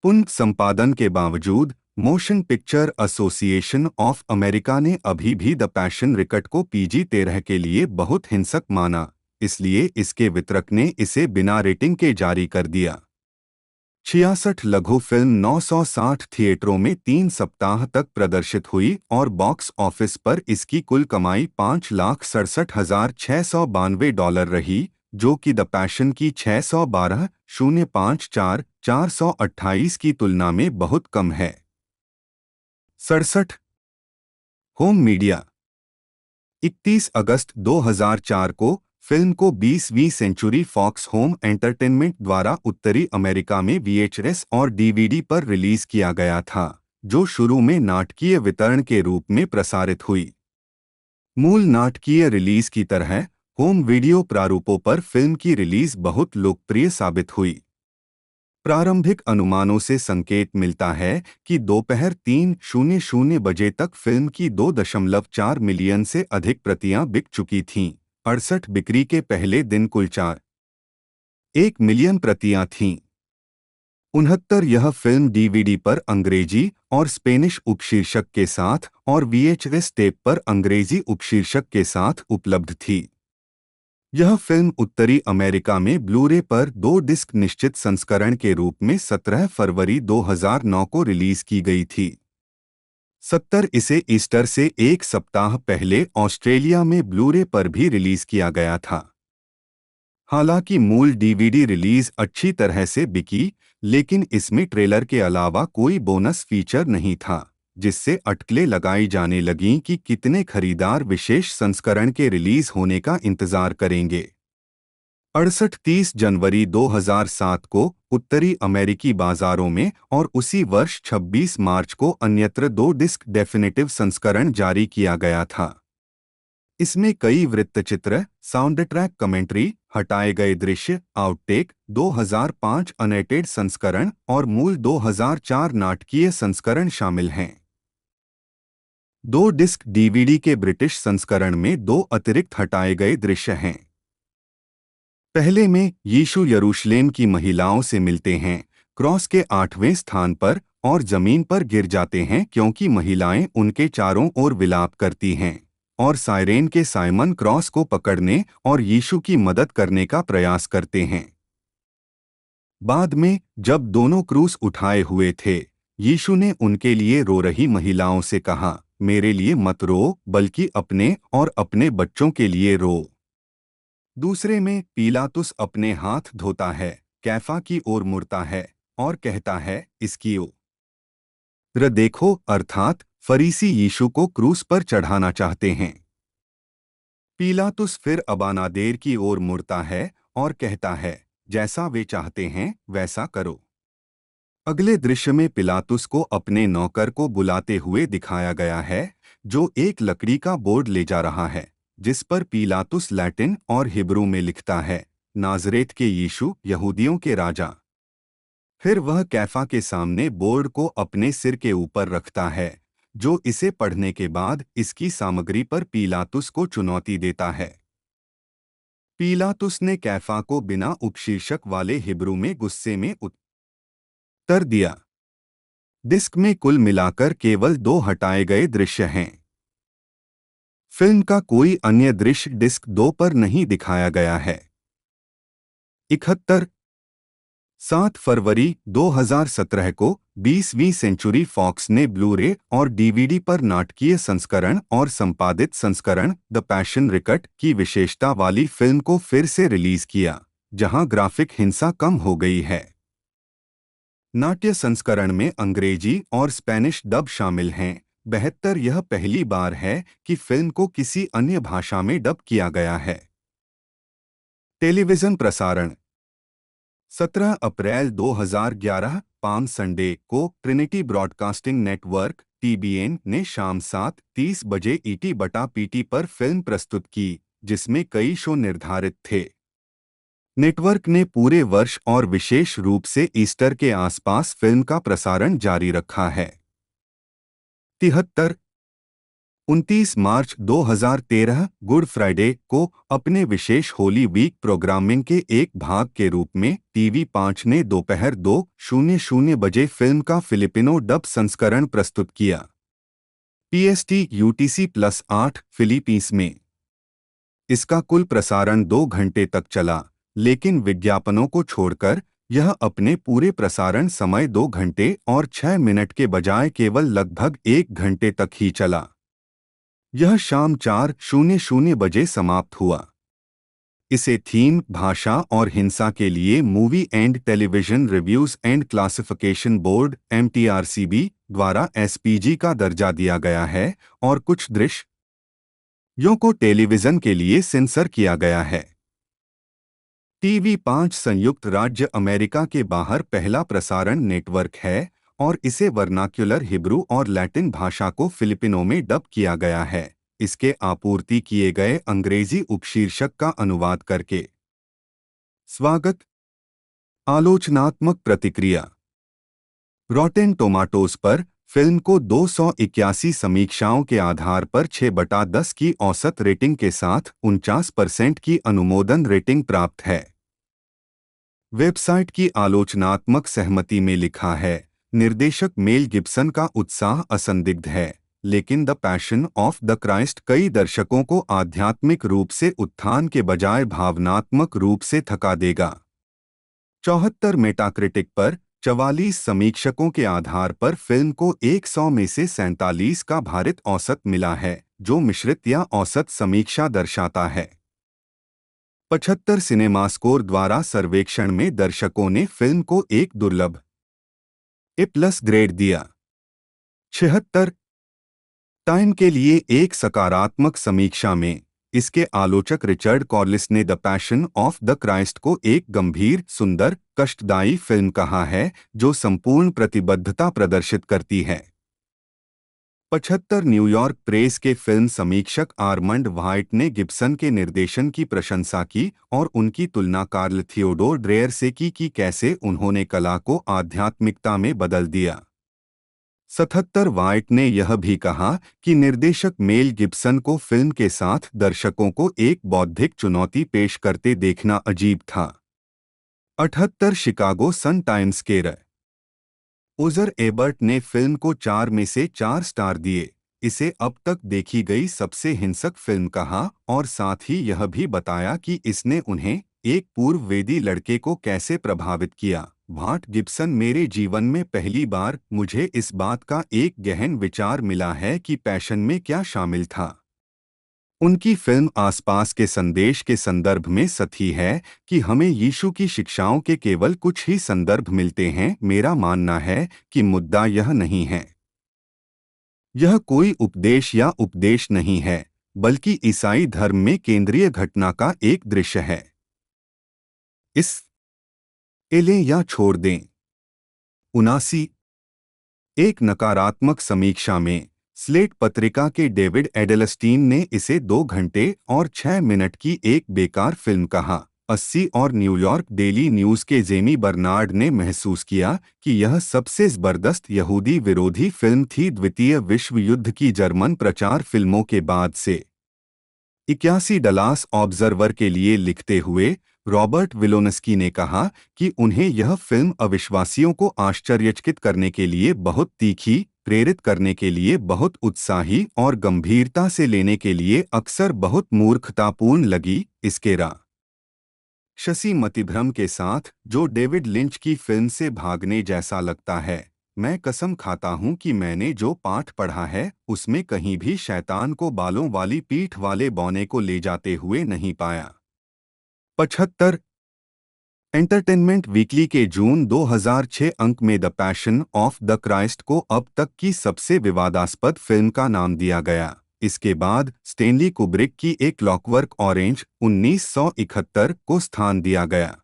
पुनः संपादन के बावजूद motion picture association of America ने अभी भी द पैशन रिकट को PG-13 के लिए बहुत हिंसक माना, इसलिए इसके वितरक ने इसे बिना रेटिंग के जारी कर दिया। 66 लघु फिल्म 960 थिएटरों में 3 सप्ताह तक प्रदर्शित हुई और बॉक्स ऑफिस पर इसकी कुल कमाई $5,67,692 रही, जो कि द पैशन की 612,054,428 की तुलना में बहुत कम है। 67 होम मीडिया 31 अगस्त 2004 को फिल्म को 20वीं सेंचुरी फॉक्स होम एंटरटेनमेंट द्वारा उत्तरी अमेरिका में VHS और DVD पर रिलीज किया गया था, जो शुरू में नाटकीय वितरण के रूप में प्रसारित हुई। मूल नाटकीय रिलीज की तरह होम वीडियो प्रारूपों पर फिल्म की रिलीज बहुत लोकप्रिय साबित हुई। प्रारंभिक अनुमानों से संकेत मिलता है कि दोपहर 3:00 बजे तक फिल्म की 2.4 मिलियन से अधिक प्रतियां बिक चुकी थीं। 68 बिक्री के पहले दिन कुल 4.1 मिलियन प्रतियां थीं। 69 यह फिल्म DVD पर अंग्रेजी और स्पेनिश उपशीर्षक के साथ और VHS टेप पर अंग्रेजी उपशीर्षक के साथ उपलब्ध थी। यह फिल्म उत्तरी अमेरिका में ब्लूरे पर 2 डिस्क निश्चित संस्करण के रूप में 17 फरवरी 2009 को रिलीज की गई थी। 70 इसे ईस्टर से एक सप्ताह पहले ऑस्ट्रेलिया में ब्लूरे पर भी रिलीज किया गया था। हालांकि मूल DVD रिलीज अच्छी तरह से बिकी, लेकिन इसमें ट्रेलर के अलावा कोई बोनस फीचर नहीं था, जिससे अटकलें लगाई जाने लगीं कि कितने खरीदार विशेष संस्करण के रिलीज होने का इंतजार करेंगे। 30 जनवरी 2007 को उत्तरी अमेरिकी बाजारों में और उसी वर्ष 26 मार्च को अन्यत्र 2 डिस्क डेफिनेटिव संस्करण जारी किया गया था। इसमें कई वृत्तचित्र, साउंड ट्रैक कमेंट्री, हटाए गए दृश्य, आउटटेक, 2005 अनएटेड संस्करण और मूल 2004 नाटकीय संस्करण शामिल हैं। 2 डिस्क DVD के ब्रिटिश संस्करण में 2 अतिरिक्त हटाए गए दृश्य हैं। पहले में यीशु यरूशलेम की महिलाओं से मिलते हैं, क्रॉस के 8वें स्थान पर, और जमीन पर गिर जाते हैं क्योंकि महिलाएं उनके चारों ओर विलाप करती हैं, और साइरेन के साइमन क्रॉस को पकड़ने और यीशु की मदद करने का प्रयास करते हैं। बाद में जब दोनों क्रूस उठाए हुए थे, यीशु ने उनके लिए रो रही महिलाओं से कहा, मेरे लिए मत रो, बल्कि अपने और अपने बच्चों के लिए रो। दूसरे में पीलातुस अपने हाथ धोता है, कैफा की ओर मुड़ता है और कहता है, इसकी ओर देखो, अर्थात फरीसी यीशु को क्रूस पर चढ़ाना चाहते हैं। पीलातुस फिर अबानादेर की ओर मुड़ता है और कहता है, जैसा वे चाहते हैं वैसा करो। अगले दृश्य में पिलातुस को अपने नौकर को बुलाते हुए दिखाया गया है, जो एक लकड़ी का बोर्ड ले जा रहा है, जिस पर पीलातुस लैटिन और हिब्रू में लिखता है, नाजरेत के यीशु, यहूदियों के राजा। फिर वह कैफा के सामने बोर्ड को अपने सिर के ऊपर रखता है, जो इसे पढ़ने के बाद इसकी सामग्री पर पीलातुस को चुनौती देता है। पीलातुस ने कैफा को बिना उपशीर्षक वाले हिब्रू में गुस्से में उत्तर दिया। डिस्क में कुल मिलाकर केवल 2 हटाए गए दृश्य हैं। फिल्म का कोई अन्य दृश्य डिस्क 2 पर नहीं दिखाया गया है। 71 7 फरवरी 2017 को 20वीं सेंचुरी फॉक्स ने ब्लूरे और DVD पर नाटकीय संस्करण और संपादित संस्करण द पैशन रिकट की विशेषता वाली फिल्म को फिर से रिलीज किया, जहां ग्राफिक हिंसा कम हो गई है। नाट्य संस्करण में अंग्रेजी और स्पेनिश डब शामिल हैं। 72 यह पहली बार है कि फिल्म को किसी अन्य भाषा में डब किया गया है। टेलीविजन प्रसारण 17 अप्रैल 2011 पाम संडे को ट्रिनिटी ब्रॉडकास्टिंग नेटवर्क TBN ने शाम 7:30 बजे ET/PT पर फिल्म प्रस्तुत की, जिसमें कई शो निर्धारित थे। नेटवर्क ने पूरे वर्ष और विशेष रूप से ईस्टर के आसपास फिल्म का प्रसारण जारी रखा है। 73 29 मार्च 2013 गुड फ्राइडे को अपने विशेष होली वीक प्रोग्रामिंग के एक भाग के रूप में TV5 ने दोपहर 2:00 बजे फिल्म का फिलिपिनो डब संस्करण प्रस्तुत किया। PST UTC +8 फिलीपींस में इसका कुल प्रसारण 2 घंटे तक चला, लेकिन विज्ञापनों को छोड़कर यह अपने पूरे प्रसारण समय 2 घंटे और 6 मिनट के बजाय केवल लगभग 1 घंटे तक ही चला। यह शाम 4:00 बजे समाप्त हुआ। इसे थीम, भाषा और हिंसा के लिए movie and television reviews and classification board MTRCB द्वारा SPG का दर्जा दिया गया है और कुछ दृश्यों को टेलीविजन के लिए सेंसर किया गया है। TV5 संयुक्त राज्य अमेरिका के बाहर पहला प्रसारण नेटवर्क है और इसे वर्नाक्युलर हिब्रू और लैटिन भाषा को फिलिपिनो में डब किया गया है, इसके आपूर्ति किए गए अंग्रेजी उपशीर्षक का अनुवाद करके। स्वागत। आलोचनात्मक प्रतिक्रिया। रॉटेन टोमाटोज पर फिल्म को 281 समीक्षाओं के आधार पर 6/10 की औसत रेटिंग के साथ 49% की अनुमोदन रेटिंग प्राप्त है। वेबसाइट की आलोचनात्मक सहमति में लिखा है, निर्देशक मेल गिब्सन का उत्साह असंदिग्ध है, लेकिन the passion of the Christ कई दर्शकों को आध्यात्मिक रूप से उत्थान के बजाय भावनात्मक रूप से थका देगा। 74 मेटाक्रिटिक पर 44 समीक्षकों के आधार पर फिल्म को 100 में से 47 का भारित औसत मिला है, जो मिश्रित या औसत समीक्षा दर्शाता है। 75 सिनेमास्कोर द्वारा सर्वेक्षण में दर्शकों ने फिल्म को एक दुर्लभ A+ ग्रेड दिया। 76 टाइम के लिए एक सकारात्मक समीक्षा में इसके आलोचक रिचर्ड कॉर्लिस ने the passion of the Christ को एक गंभीर, सुंदर, कष्टदायी फिल्म कहा है जो संपूर्ण प्रतिबद्धता प्रदर्शित करती है। 75 न्यूयॉर्क प्रेस के फिल्म समीक्षक आर्मंड व्हाइट ने गिब्सन के निर्देशन की प्रशंसा की और उनकी तुलना कार्ल थियोडोर ड्रेयर से की कि कैसे उन्होंने कला को आध्यात्मिकता में बदल दिया। 77 व्हाइट ने यह भी कहा कि निर्देशक मेल गिब्सन को फिल्म के साथ दर्शकों को एक बौद्धिक चुनौती पेश करते देखना अजीब था। 78 शिकागो सन टाइम्स के ओजर एबर्ट ने फिल्म को 4 में से 4 स्टार दिए, इसे अब तक देखी गई सबसे हिंसक फिल्म कहा और साथ ही यह भी बताया कि इसने उन्हें, एक पूर्व वेदी लड़के को कैसे प्रभावित किया। भाट गिब्सन मेरे जीवन में पहली बार मुझे इस बात का एक गहन विचार मिला है कि पैशन में क्या शामिल था। उनकी फिल्म आसपास के संदेश के संदर्भ में सही है कि हमें यीशु की शिक्षाओं के केवल कुछ ही संदर्भ मिलते हैं। मेरा मानना है कि मुद्दा यह नहीं है। यह कोई उपदेश या उपदेश नहीं है, बल्कि ईसाई धर्म में केंद्रीय घटना का एक दृश्य है। इस लें या छोड़ दें। 79 एक नकारात्मक समीक्षा में स्लेट पत्रिका के डेविड एडलस्टीन ने इसे 2 घंटे और 6 मिनट की एक बेकार फिल्म कहा। 80 और न्यूयॉर्क डेली न्यूज के जेमी बर्नार्ड ने महसूस किया कि यह सबसे जबरदस्त यहूदी विरोधी फिल्म थी द्वितीय विश्व युद्ध की जर्मन प्रचार फिल्मों के बाद से। 81 डलास ऑब्जर्वर के लिए लिखते हुए रॉबर्ट विलोनस्की ने कहा कि उन्हें यह फिल्म अविश्वासियों को आश्चर्यचकित करने के लिए बहुत तीखी, प्रेरित करने के लिए बहुत उत्साही और गंभीरता से लेने के लिए अक्सर बहुत मूर्खतापूर्ण लगी। इसके शसी मतिभ्रम के साथ जो डेविड लिंच की फिल्म से भागने जैसा लगता है, मैं कसम खाता हूं कि मैंने जो पाठ पढ़ा है उसमें कहीं भी शैतान को बालों वाली पीठ वाले बौने को ले जाते हुए नहीं पाया। 75 एंटरटेनमेंट वीकली के जून 2006 अंक में the passion of the Christ को अब तक की सबसे विवादास्पद फिल्म का नाम दिया गया। इसके बाद स्टेनली कुब्रिक की एक क्लॉकवर्क ऑरेंज 1971 को स्थान दिया गया।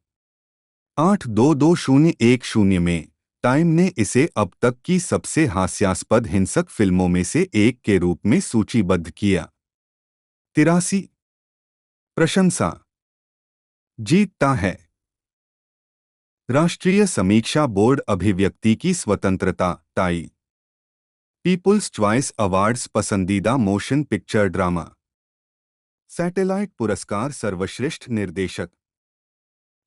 8-2-2010 में टाइम ने इसे अब तक की सबसे हास्यास्पद हिंसक फिल्मों में से एक के रूप में सूचीबद्ध किया। 83 प्रशंसा जीतता है। राष्ट्रीय समीक्षा बोर्ड अभिव्यक्ति की स्वतंत्रता टाई पीपुल्स चॉइस अवार्ड्स पसंदीदा मोशन पिक्चर ड्रामा। सैटेलाइट पुरस्कार सर्वश्रेष्ठ निर्देशक।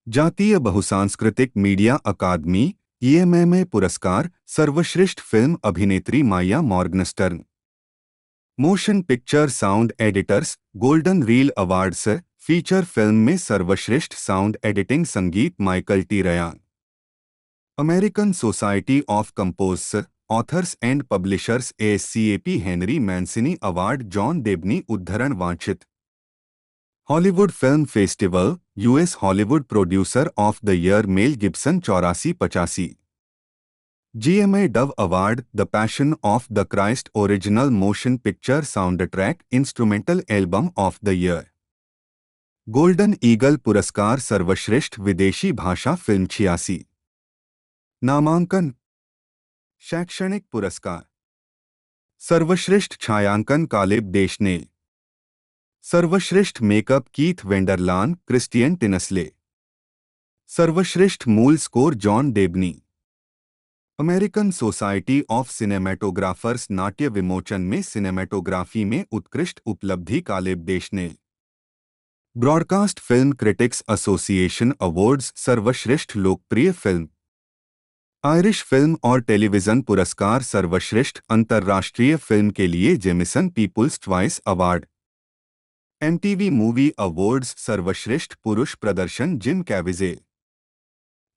जातीय बहुसांस्कृतिक मीडिया अकादमी ईएमएमए पुरस्कार सर्वश्रेष्ठ फिल्म अभिनेत्री Maya Morgenstern. Motion picture sound editors golden reel awards feature film में सर्वश्रेष्ठ साउंड एडिटिंग संगीत Michael T Ryan. American society of Composers Authors and Publishers ASCAP Henry Mancini award John Debney उद्धरण वांछित। Hollywood film festival US Hollywood producer of the year Mel Gibson 84-85। GMA Dove award the passion of the Christ original motion picture sound track instrumental album of the year. Golden eagle पुरस्कार सर्वश्रेष्ठ विदेशी भाषा film 86। नामांकन। शैक्षणिक पुरस्कार सर्वश्रेष्ठ छायांकन Caleb Deschanel. सर्वश्रेष्ठ makeup Keith Vanderlaan Christien Tinsley. सर्वश्रेष्ठ मूल score John Debney. American society of cinematographers नाट्य विमोचन में सिनेमेटोग्राफी में उत्कृष्ट उपलब्धि Caleb Deschanel. Broadcast film critics association awards सर्वश्रेष्ठ लोकप्रिय फिल्म। आयरिश फिल्म और टेलीविजन पुरस्कार सर्वश्रेष्ठ अंतर्राष्ट्रीय फिल्म के लिए Jameson people's choice award. MTV movie awards सर्वश्रेष्ठ पुरुष प्रदर्शन जिम कैविजे।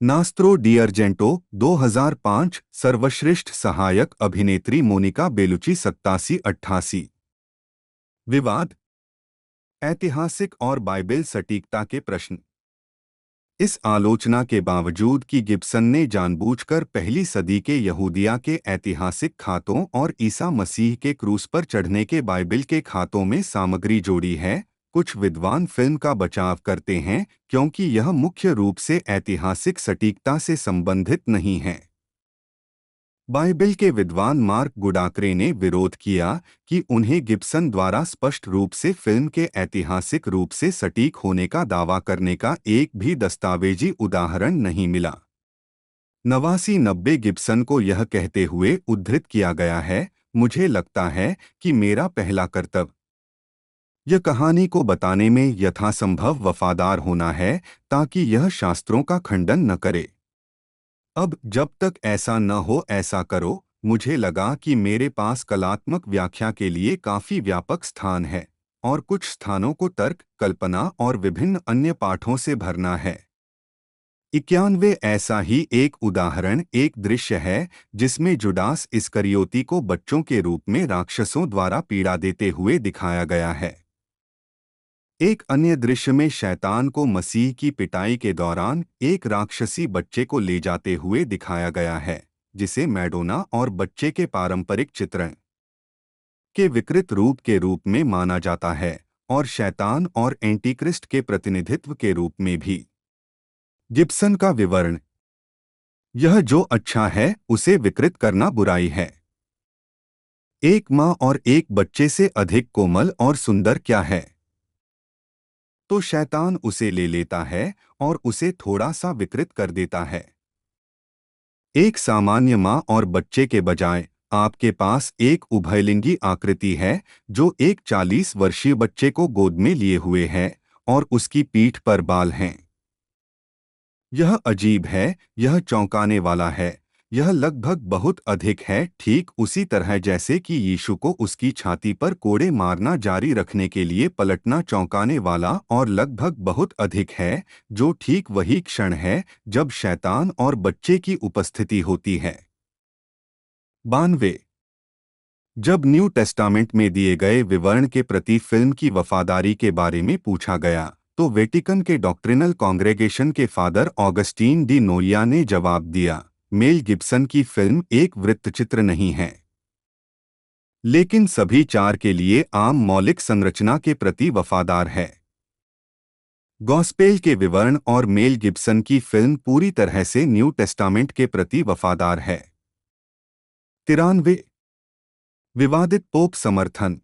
नास्त्रो डी अर्जेंटो 2005 सर्वश्रेष्ठ सहायक अभिनेत्री मोनिका बेलुची 87-88। विवाद। ऐतिहासिक और बाइबल सटीकता के प्रश्न। इस आलोचना के बावजूद कि गिब्सन ने जानबूझकर पहली सदी के यहूदिया के ऐतिहासिक खातों और ईसा मसीह के क्रूस पर चढ़ने के बाइबल के खातों में सामग्री जोड़ी है, कुछ विद्वान फिल्म का बचाव करते हैं क्योंकि यह मुख्य रूप से ऐतिहासिक सटीकता से संबंधित नहीं है। बाइबल के विद्वान मार्क गुडाक्रे ने विरोध किया कि उन्हें गिब्सन द्वारा स्पष्ट रूप से फिल्म के ऐतिहासिक रूप से सटीक होने का दावा करने का एक भी दस्तावेजी उदाहरण नहीं मिला। 89-90 गिब्सन को यह कहते हुए उद्धृत किया गया है, मुझे लगता है कि मेरा पहला कर्तव्य यह कहानी को बताने में यथासंभव वफादार होना है ताकि यह शास्त्रों का खंडन न करे। अब जब तक ऐसा न हो ऐसा करो, मुझे लगा कि मेरे पास कलात्मक व्याख्या के लिए काफी व्यापक स्थान है और कुछ स्थानों को तर्क, कल्पना और विभिन्न अन्य पाठों से भरना है। 91 ऐसा ही एक उदाहरण एक दृश्य है जिसमें जुडास इस्करियोती को बच्चों के रूप में राक्षसों द्वारा पीड़ा देते हुए दिखाया गया है। एक अन्य दृश्य में शैतान को मसीह की पिटाई के दौरान एक राक्षसी बच्चे को ले जाते हुए दिखाया गया है, जिसे मैडोना और बच्चे के पारंपरिक चित्रण के विकृत रूप के रूप में माना जाता है और शैतान और एंटीक्रिस्ट के प्रतिनिधित्व के रूप में भी। गिब्सन का विवरण। यह जो अच्छा है उसे विकृत करना बुराई है। एक माँ और एक बच्चे से अधिक कोमल और सुंदर क्या है? तो शैतान उसे ले लेता है और उसे थोड़ा सा विकृत कर देता है। एक सामान्य माँ और बच्चे के बजाय आपके पास एक उभयलिंगी आकृति है जो एक 40 वर्षीय बच्चे को गोद में लिए हुए है और उसकी पीठ पर बाल हैं। यह अजीब है, यह चौंकाने वाला है, यह लगभग बहुत अधिक है, ठीक उसी तरह जैसे कि यीशु को उसकी छाती पर कोड़े मारना जारी रखने के लिए पलटना चौंकाने वाला और लगभग बहुत अधिक है, जो ठीक वही क्षण है जब शैतान और बच्चे की उपस्थिति होती है। 92 जब न्यू टेस्टामेंट में दिए गए विवरण के प्रति फिल्म की वफादारी के बारे में पूछा गया तो वेटिकन के डॉक्ट्रिनल कांग्रेगेशन के फादर ऑगस्टीन डी नोरिया ने जवाब दिया, मेल गिब्सन की फिल्म एक वृत्तचित्र नहीं है, लेकिन सभी चार के लिए आम मौलिक संरचना के प्रति वफादार है। गॉस्पेल के विवरण और मेल गिब्सन की फिल्म पूरी तरह से न्यू टेस्टामेंट के प्रति वफादार है। 93 विवादित पोप समर्थन।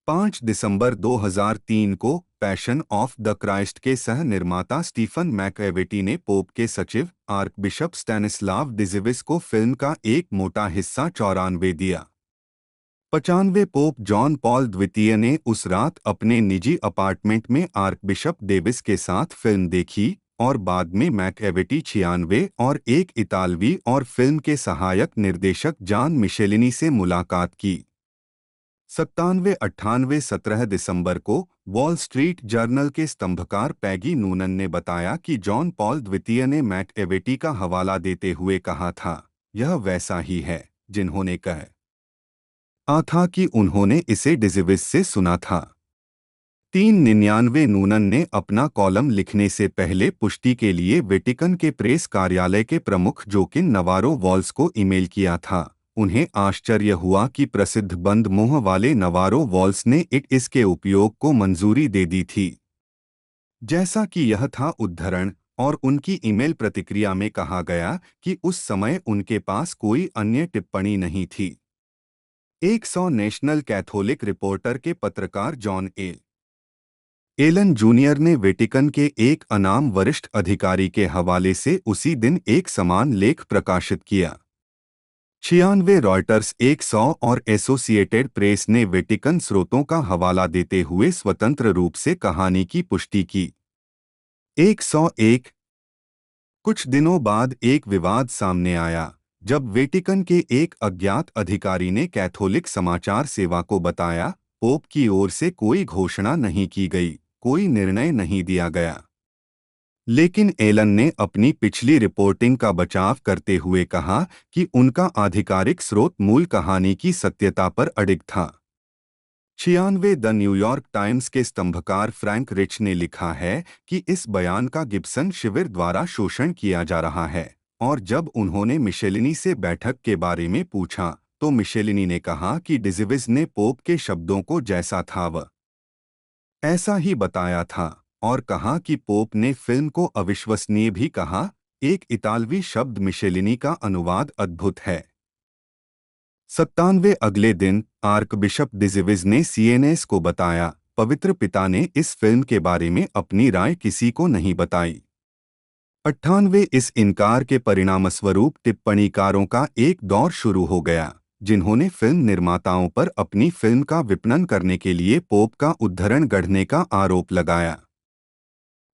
5 दिसंबर 2003 को पैशन ऑफ द क्राइस्ट के सह निर्माता स्टीफन मैकएविटी ने पोप के सचिव आर्कबिशप स्टैनिस्लाव डिजिविस को फिल्म का एक मोटा हिस्सा 94 दिया। 95 पोप जॉन पॉल द्वितीय ने उस रात अपने निजी अपार्टमेंट में आर्कबिशप डेविस के साथ फिल्म देखी और बाद में मैकएविटी 96 और एक इतालवी और फिल्म के सहायक निर्देशक जॉन मिशेलिनी से मुलाकात की। 97-98 17 दिसंबर को वॉल स्ट्रीट जर्नल के स्तंभकार पैगी नूनन ने बताया कि जॉन पॉल द्वितीय ने मैकएविटी का हवाला देते हुए कहा था, यह वैसा ही है जिन्होंने कहा था कि उन्होंने इसे डिजिविस से सुना था। 399 नूनन ने अपना कॉलम लिखने से पहले पुष्टि के लिए वेटिकन के प्रेस कार्यालय के प्रमुख जोकिन नवारो वॉल्स को ईमेल किया था। उन्हें आश्चर्य हुआ कि प्रसिद्ध बंद मुंह वाले नवारो वॉल्स ने इसके उपयोग को मंजूरी दे दी थी, जैसा कि यह था उद्धरण, और उनकी ईमेल प्रतिक्रिया में कहा गया कि उस समय उनके पास कोई अन्य टिप्पणी नहीं थी। 100 नेशनल कैथोलिक रिपोर्टर के पत्रकार जॉन एलन जूनियर ने वेटिकन के एक अनाम वरिष्ठ अधिकारी के हवाले से उसी दिन एक समान लेख प्रकाशित किया। 96 रॉयटर्स 100 और एसोसिएटेड प्रेस ने वेटिकन स्रोतों का हवाला देते हुए स्वतंत्र रूप से कहानी की पुष्टि की। 101 कुछ दिनों बाद एक विवाद सामने आया जब वेटिकन के एक अज्ञात अधिकारी ने कैथोलिक समाचार सेवा को बताया, पोप की ओर से कोई घोषणा नहीं की गई, कोई निर्णय नहीं दिया गया। लेकिन एलन ने अपनी पिछली रिपोर्टिंग का बचाव करते हुए कहा कि उनका आधिकारिक स्रोत मूल कहानी की सत्यता पर अडिग था। 96 द न्यूयॉर्क टाइम्स के स्तंभकार फ्रैंक रिच ने लिखा है कि इस बयान का गिब्सन शिविर द्वारा शोषण किया जा रहा है, और जब उन्होंने मिशेलिनी से बैठक के बारे में पूछा तो मिशेलिनी ने कहा कि डिजिविस ने पोप के शब्दों को जैसा था वह ऐसा ही बताया था, और कहा कि पोप ने फिल्म को अविश्वसनीय भी कहा। एक इतालवी शब्द मिशेलिनी का अनुवाद अद्भुत है। 97 अगले दिन आर्कबिशप डिजिविस ने सीएनएस को बताया, पवित्र पिता ने इस फिल्म के बारे में अपनी राय किसी को नहीं बताई। 98 इस इनकार के परिणामस्वरूप टिप्पणीकारों का एक दौर शुरू हो गया जिन्होंने फिल्म निर्माताओं पर अपनी फिल्म का विपणन करने के लिए पोप का उद्धरण गढ़ने का आरोप लगाया।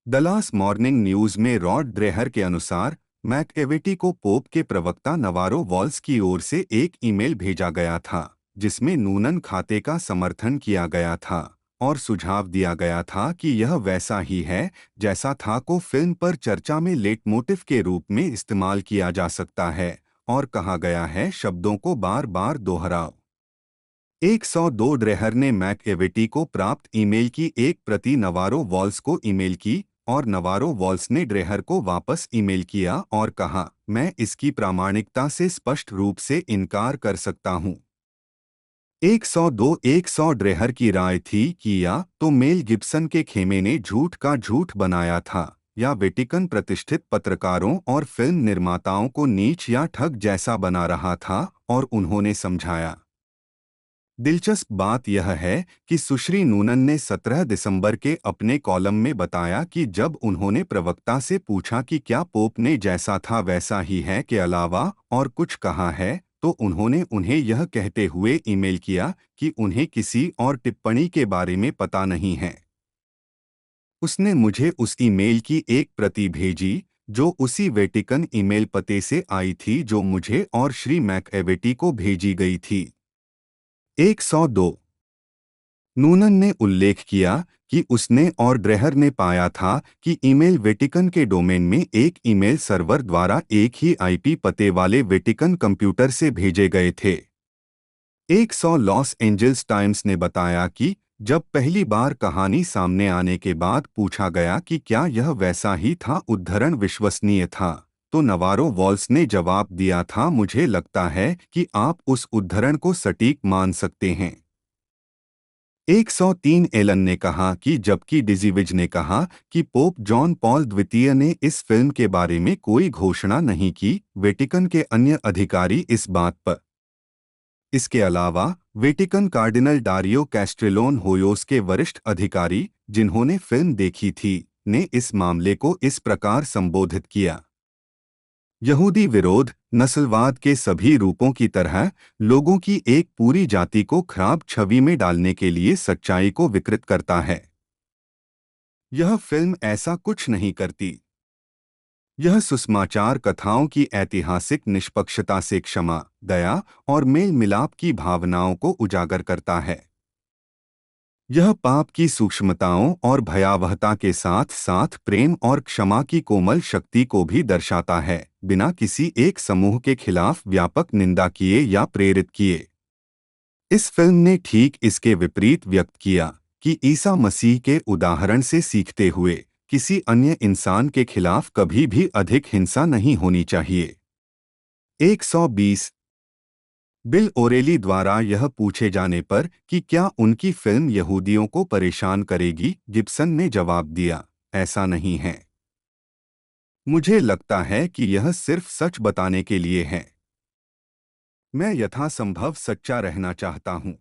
डलास मॉर्निंग न्यूज में रॉड ड्रेहर के अनुसार मैकएविटी को पोप के प्रवक्ता नवारो वॉल्स की ओर से एक ईमेल भेजा गया था जिसमें नूनन खाते का समर्थन किया गया था और सुझाव दिया गया था कि यह वैसा ही है जैसा था को फिल्म पर चर्चा में लेटमोटिव के रूप में इस्तेमाल किया जा सकता है, और कहा गया है शब्दों को बार बार दोहराओ। 102 ड्रेहर ने मैकएविटी को प्राप्त ईमेल की एक प्रति नवारो वॉल्स को ईमेल की और नवारो वॉल्स ने ड्रेहर को वापस ईमेल किया और कहा, मैं इसकी प्रामाणिकता से स्पष्ट रूप से इनकार कर सकता हूं। 102 ड्रेहर की राय थी कि या तो मेल गिब्सन के खेमे ने झूठ का झूठ बनाया था या वेटिकन प्रतिष्ठित पत्रकारों और फिल्म निर्माताओं को नीच या ठग जैसा बना रहा था, और उन्होंने समझाया। दिलचस्प बात यह है कि सुश्री नूनन ने 17 दिसंबर के अपने कॉलम में बताया कि जब उन्होंने प्रवक्ता से पूछा कि क्या पोप ने जैसा था वैसा ही है के अलावा और कुछ कहा है, तो उन्होंने उन्हें यह कहते हुए ईमेल किया कि उन्हें किसी और टिप्पणी के बारे में पता नहीं है। उसने मुझे उस ईमेल की एक प्रति भेजी जो उसी वेटिकन ईमेल पते से आई थी जो मुझे और श्री मैकएविटी को भेजी गई थी। 102 नूनन ने उल्लेख किया कि उसने और ड्रेहर ने पाया था कि ईमेल वेटिकन के डोमेन में एक ईमेल सर्वर द्वारा एक ही आईपी पते वाले वेटिकन कंप्यूटर से भेजे गए थे। 100 लॉस एंजल्स टाइम्स ने बताया कि जब पहली बार कहानी सामने आने के बाद पूछा गया कि क्या यह वैसा ही था उद्धरण विश्वसनीय था, तो नवारो वॉल्स ने जवाब दिया था, मुझे लगता है कि आप उस उद्धरण को सटीक मान सकते हैं। 103 एलन ने कहा कि जबकि डिजिविज ने कहा कि पोप जॉन पॉल द्वितीय ने इस फिल्म के बारे में कोई घोषणा नहीं की, वेटिकन के अन्य अधिकारी इस बात पर इसके अलावा वेटिकन कार्डिनल डारियो कैस्ट्रेलोन होयोस के वरिष्ठ अधिकारी, जिन्होंने फिल्म देखी थी, ने इस मामले को इस प्रकार संबोधित किया। यहूदी विरोध नस्लवाद के सभी रूपों की तरह लोगों की एक पूरी जाति को खराब छवि में डालने के लिए सच्चाई को विकृत करता है। यह फिल्म ऐसा कुछ नहीं करती। यह सुसमाचार कथाओं की ऐतिहासिक निष्पक्षता से क्षमा, दया और मेल मिलाप की भावनाओं को उजागर करता है। यह पाप की सूक्ष्मताओं और भयावहता के साथ साथ प्रेम और क्षमा की कोमल शक्ति को भी दर्शाता है, बिना किसी एक समूह के खिलाफ व्यापक निंदा किए या प्रेरित किए। इस फिल्म ने ठीक इसके विपरीत व्यक्त किया कि ईसा मसीह के उदाहरण से सीखते हुए किसी अन्य इंसान के खिलाफ कभी भी अधिक हिंसा नहीं होनी चाहिए। 120 बिल ओरेली द्वारा यह पूछे जाने पर कि क्या उनकी फिल्म यहूदियों को परेशान करेगी, गिब्सन ने जवाब दिया, ऐसा नहीं है। मुझे लगता है कि यह सिर्फ सच बताने के लिए है। मैं यथासंभव सच्चा रहना चाहता हूँ।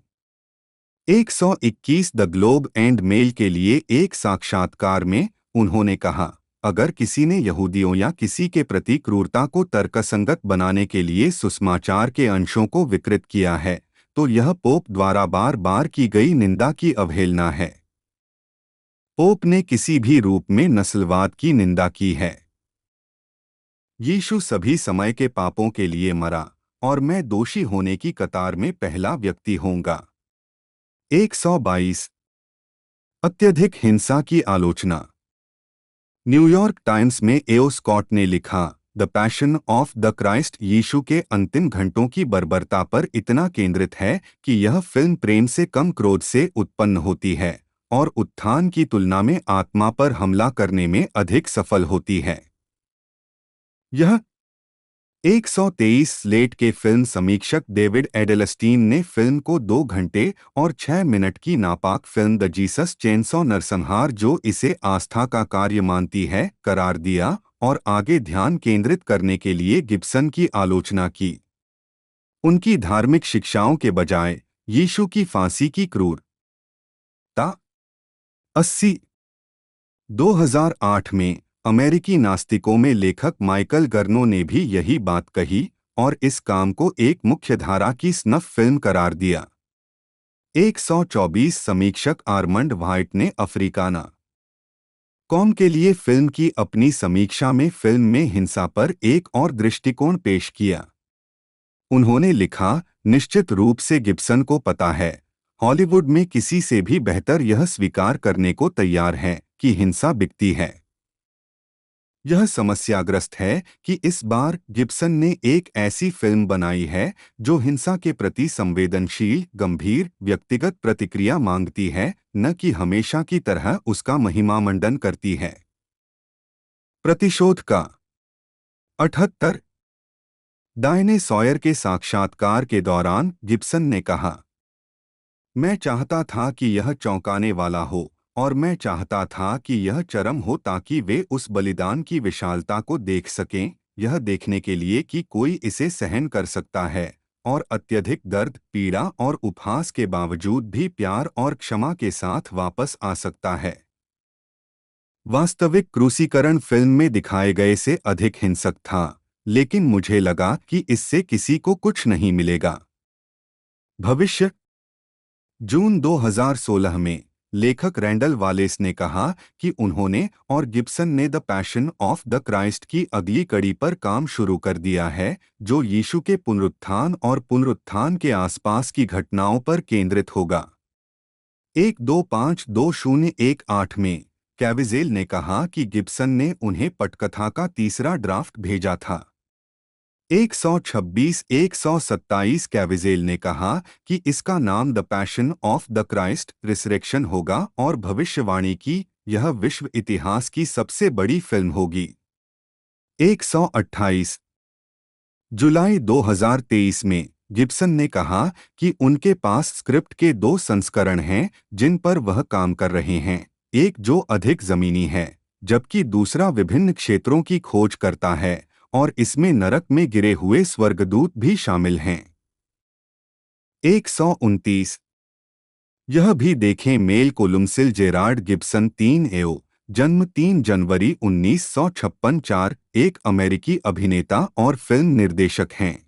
121 द ग्लोब एंड मेल के लिए एक साक्षात्कार में उन्होंने कहा, अगर किसी ने यहूदियों या किसी के प्रति क्रूरता को तर्कसंगत बनाने के लिए सुसमाचार के अंशों को विकृत किया है, तो यह पोप द्वारा बार बार की गई निंदा की अवहेलना है। पोप ने किसी भी रूप में नस्लवाद की निंदा की है। यीशु सभी समय के पापों के लिए मरा और मैं दोषी होने की कतार में पहला व्यक्ति होऊंगा। 122 अत्यधिक हिंसा की आलोचना। न्यूयॉर्क टाइम्स में एओ स्कॉट ने लिखा, the passion of the Christ यीशु के अंतिम घंटों की बर्बरता पर इतना केंद्रित है कि यह फिल्म प्रेम से कम क्रोध से उत्पन्न होती है और उत्थान की तुलना में आत्मा पर हमला करने में अधिक सफल होती है। यह 123 स्लेट के फिल्म समीक्षक डेविड एडेलस्टीन ने फिल्म को 2 घंटे और 6 मिनट की नापाक फिल्म द जीसस चेनसॉ नरसंहार, जो इसे आस्था का कार्य मानती है, करार दिया और आगे ध्यान केंद्रित करने के लिए गिब्सन की आलोचना की। उनकी धार्मिक शिक्षाओं के बजाय यीशु की फांसी की क्रूरता। 80 2008 में अमेरिकी नास्तिकों में लेखक माइकल गर्नो ने भी यही बात कही और इस काम को एक मुख्यधारा की स्नफ फिल्म करार दिया। 124 समीक्षक आर्मंड व्हाइट ने अफ्रीकाना कॉम के लिए फिल्म की अपनी समीक्षा में फिल्म में हिंसा पर एक और दृष्टिकोण पेश किया। उन्होंने लिखा, निश्चित रूप से गिब्सन को पता है, हॉलीवुड में किसी से भी बेहतर यह स्वीकार करने को तैयार है कि हिंसा बिकती है। यह समस्याग्रस्त है कि इस बार गिब्सन ने एक ऐसी फिल्म बनाई है जो हिंसा के प्रति संवेदनशील, गंभीर, व्यक्तिगत प्रतिक्रिया मांगती है, न कि हमेशा की तरह उसका महिमामंडन करती है। प्रतिशोध का 78 डायने सॉयर के साक्षात्कार के दौरान गिब्सन ने कहा, मैं चाहता था कि यह चौंकाने वाला हो और मैं चाहता था कि यह चरम हो ताकि वे उस बलिदान की विशालता को देख सकें, यह देखने के लिए कि कोई इसे सहन कर सकता है और अत्यधिक दर्द, पीड़ा और उपहास के बावजूद भी प्यार और क्षमा के साथ वापस आ सकता है। वास्तविक क्रूसीकरण फिल्म में दिखाए गए से अधिक हिंसक था, लेकिन मुझे लगा कि इससे किसी को कुछ नहीं मिलेगा। भविष्य। जून 2016 में लेखक रैंडल वालेस ने कहा कि उन्होंने और गिब्सन ने the passion of the Christ की अगली कड़ी पर काम शुरू कर दिया है, जो यीशु के पुनरुत्थान और पुनरुत्थान के आसपास की घटनाओं पर केंद्रित होगा। 125-2018 में कैविजेल ने कहा कि गिब्सन ने उन्हें पटकथा का तीसरा ड्राफ्ट भेजा था। 126-127 कैविजेल ने कहा कि इसका नाम the passion of the Christ resurrection होगा और भविष्यवाणी की यह विश्व इतिहास की सबसे बड़ी फिल्म होगी। 128 जुलाई 2023 में गिब्सन ने कहा कि उनके पास स्क्रिप्ट के 2 संस्करण हैं जिन पर वह काम कर रहे हैं, एक जो अधिक जमीनी है जबकि दूसरा विभिन्न क्षेत्रों की खोज करता है और इसमें नरक में गिरे हुए स्वर्गदूत भी शामिल हैं। 129। यह भी देखें मेल कोलुमसिल जेरार्ड गिब्सन 3 एओ जन्म 3 जनवरी 1956 4 एक अमेरिकी अभिनेता और फिल्म निर्देशक हैं।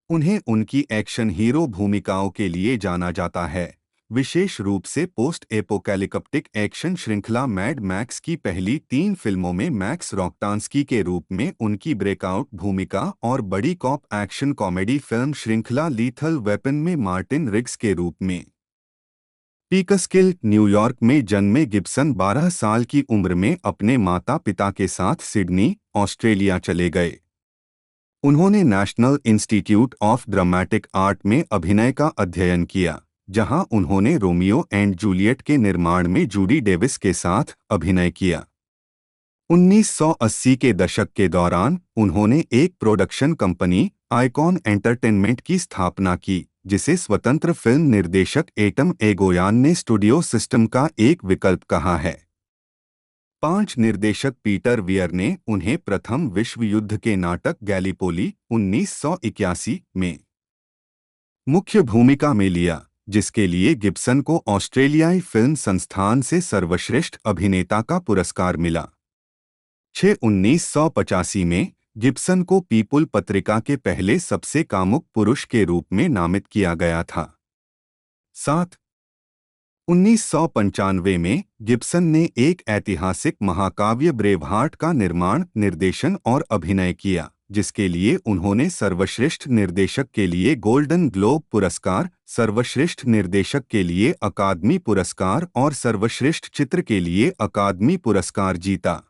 उन्हें उनकी एक्शन हीरो भूमिकाओं के लिए जाना जाता है, विशेष रूप से पोस्ट एपोकैलिप्टिक एक्शन श्रृंखला मैड मैक्स की पहली 3 फिल्मों में मैक्स रॉकटांस्की के रूप में उनकी ब्रेकआउट भूमिका और बड़ी कॉप एक्शन कॉमेडी फिल्म श्रृंखला लीथल वेपन में मार्टिन रिग्स के रूप में। पीकस्किल, न्यूयॉर्क में जन्मे गिब्सन 12 साल की उम्र में अपने माता पिता के साथ सिडनी, ऑस्ट्रेलिया चले गए। उन्होंने national institute of dramatic art में अभिनय का अध्ययन किया, जहां उन्होंने रोमियो एंड जूलियट के निर्माण में जूडी डेविस के साथ अभिनय किया। 1980 के दशक के दौरान उन्होंने एक प्रोडक्शन कंपनी आइकॉन एंटरटेनमेंट की स्थापना की, जिसे स्वतंत्र फिल्म निर्देशक एटम एगोयान ने स्टूडियो सिस्टम का एक विकल्प कहा है। 5 निर्देशक पीटर वियर ने उन्हें प्रथम विश्व युद्ध के नाटक गैलीपोली 1981 में मुख्य भूमिका में लिया, जिसके लिए गिब्सन को ऑस्ट्रेलियाई फिल्म संस्थान से सर्वश्रेष्ठ अभिनेता का पुरस्कार मिला। 1985 में गिब्सन को पीपुल पत्रिका के पहले सबसे कामुक पुरुष के रूप में नामित किया गया था। 7 1995 में गिब्सन ने एक ऐतिहासिक महाकाव्य ब्रेवहार्ट का निर्माण, निर्देशन और अभिनय किया, जिसके लिए उन्होंने सर्वश्रेष्ठ निर्देशक के लिए गोल्डन ग्लोब पुरस्कार, सर्वश्रेष्ठ निर्देशक के लिए अकादमी पुरस्कार और सर्वश्रेष्ठ चित्र के लिए अकादमी पुरस्कार जीता।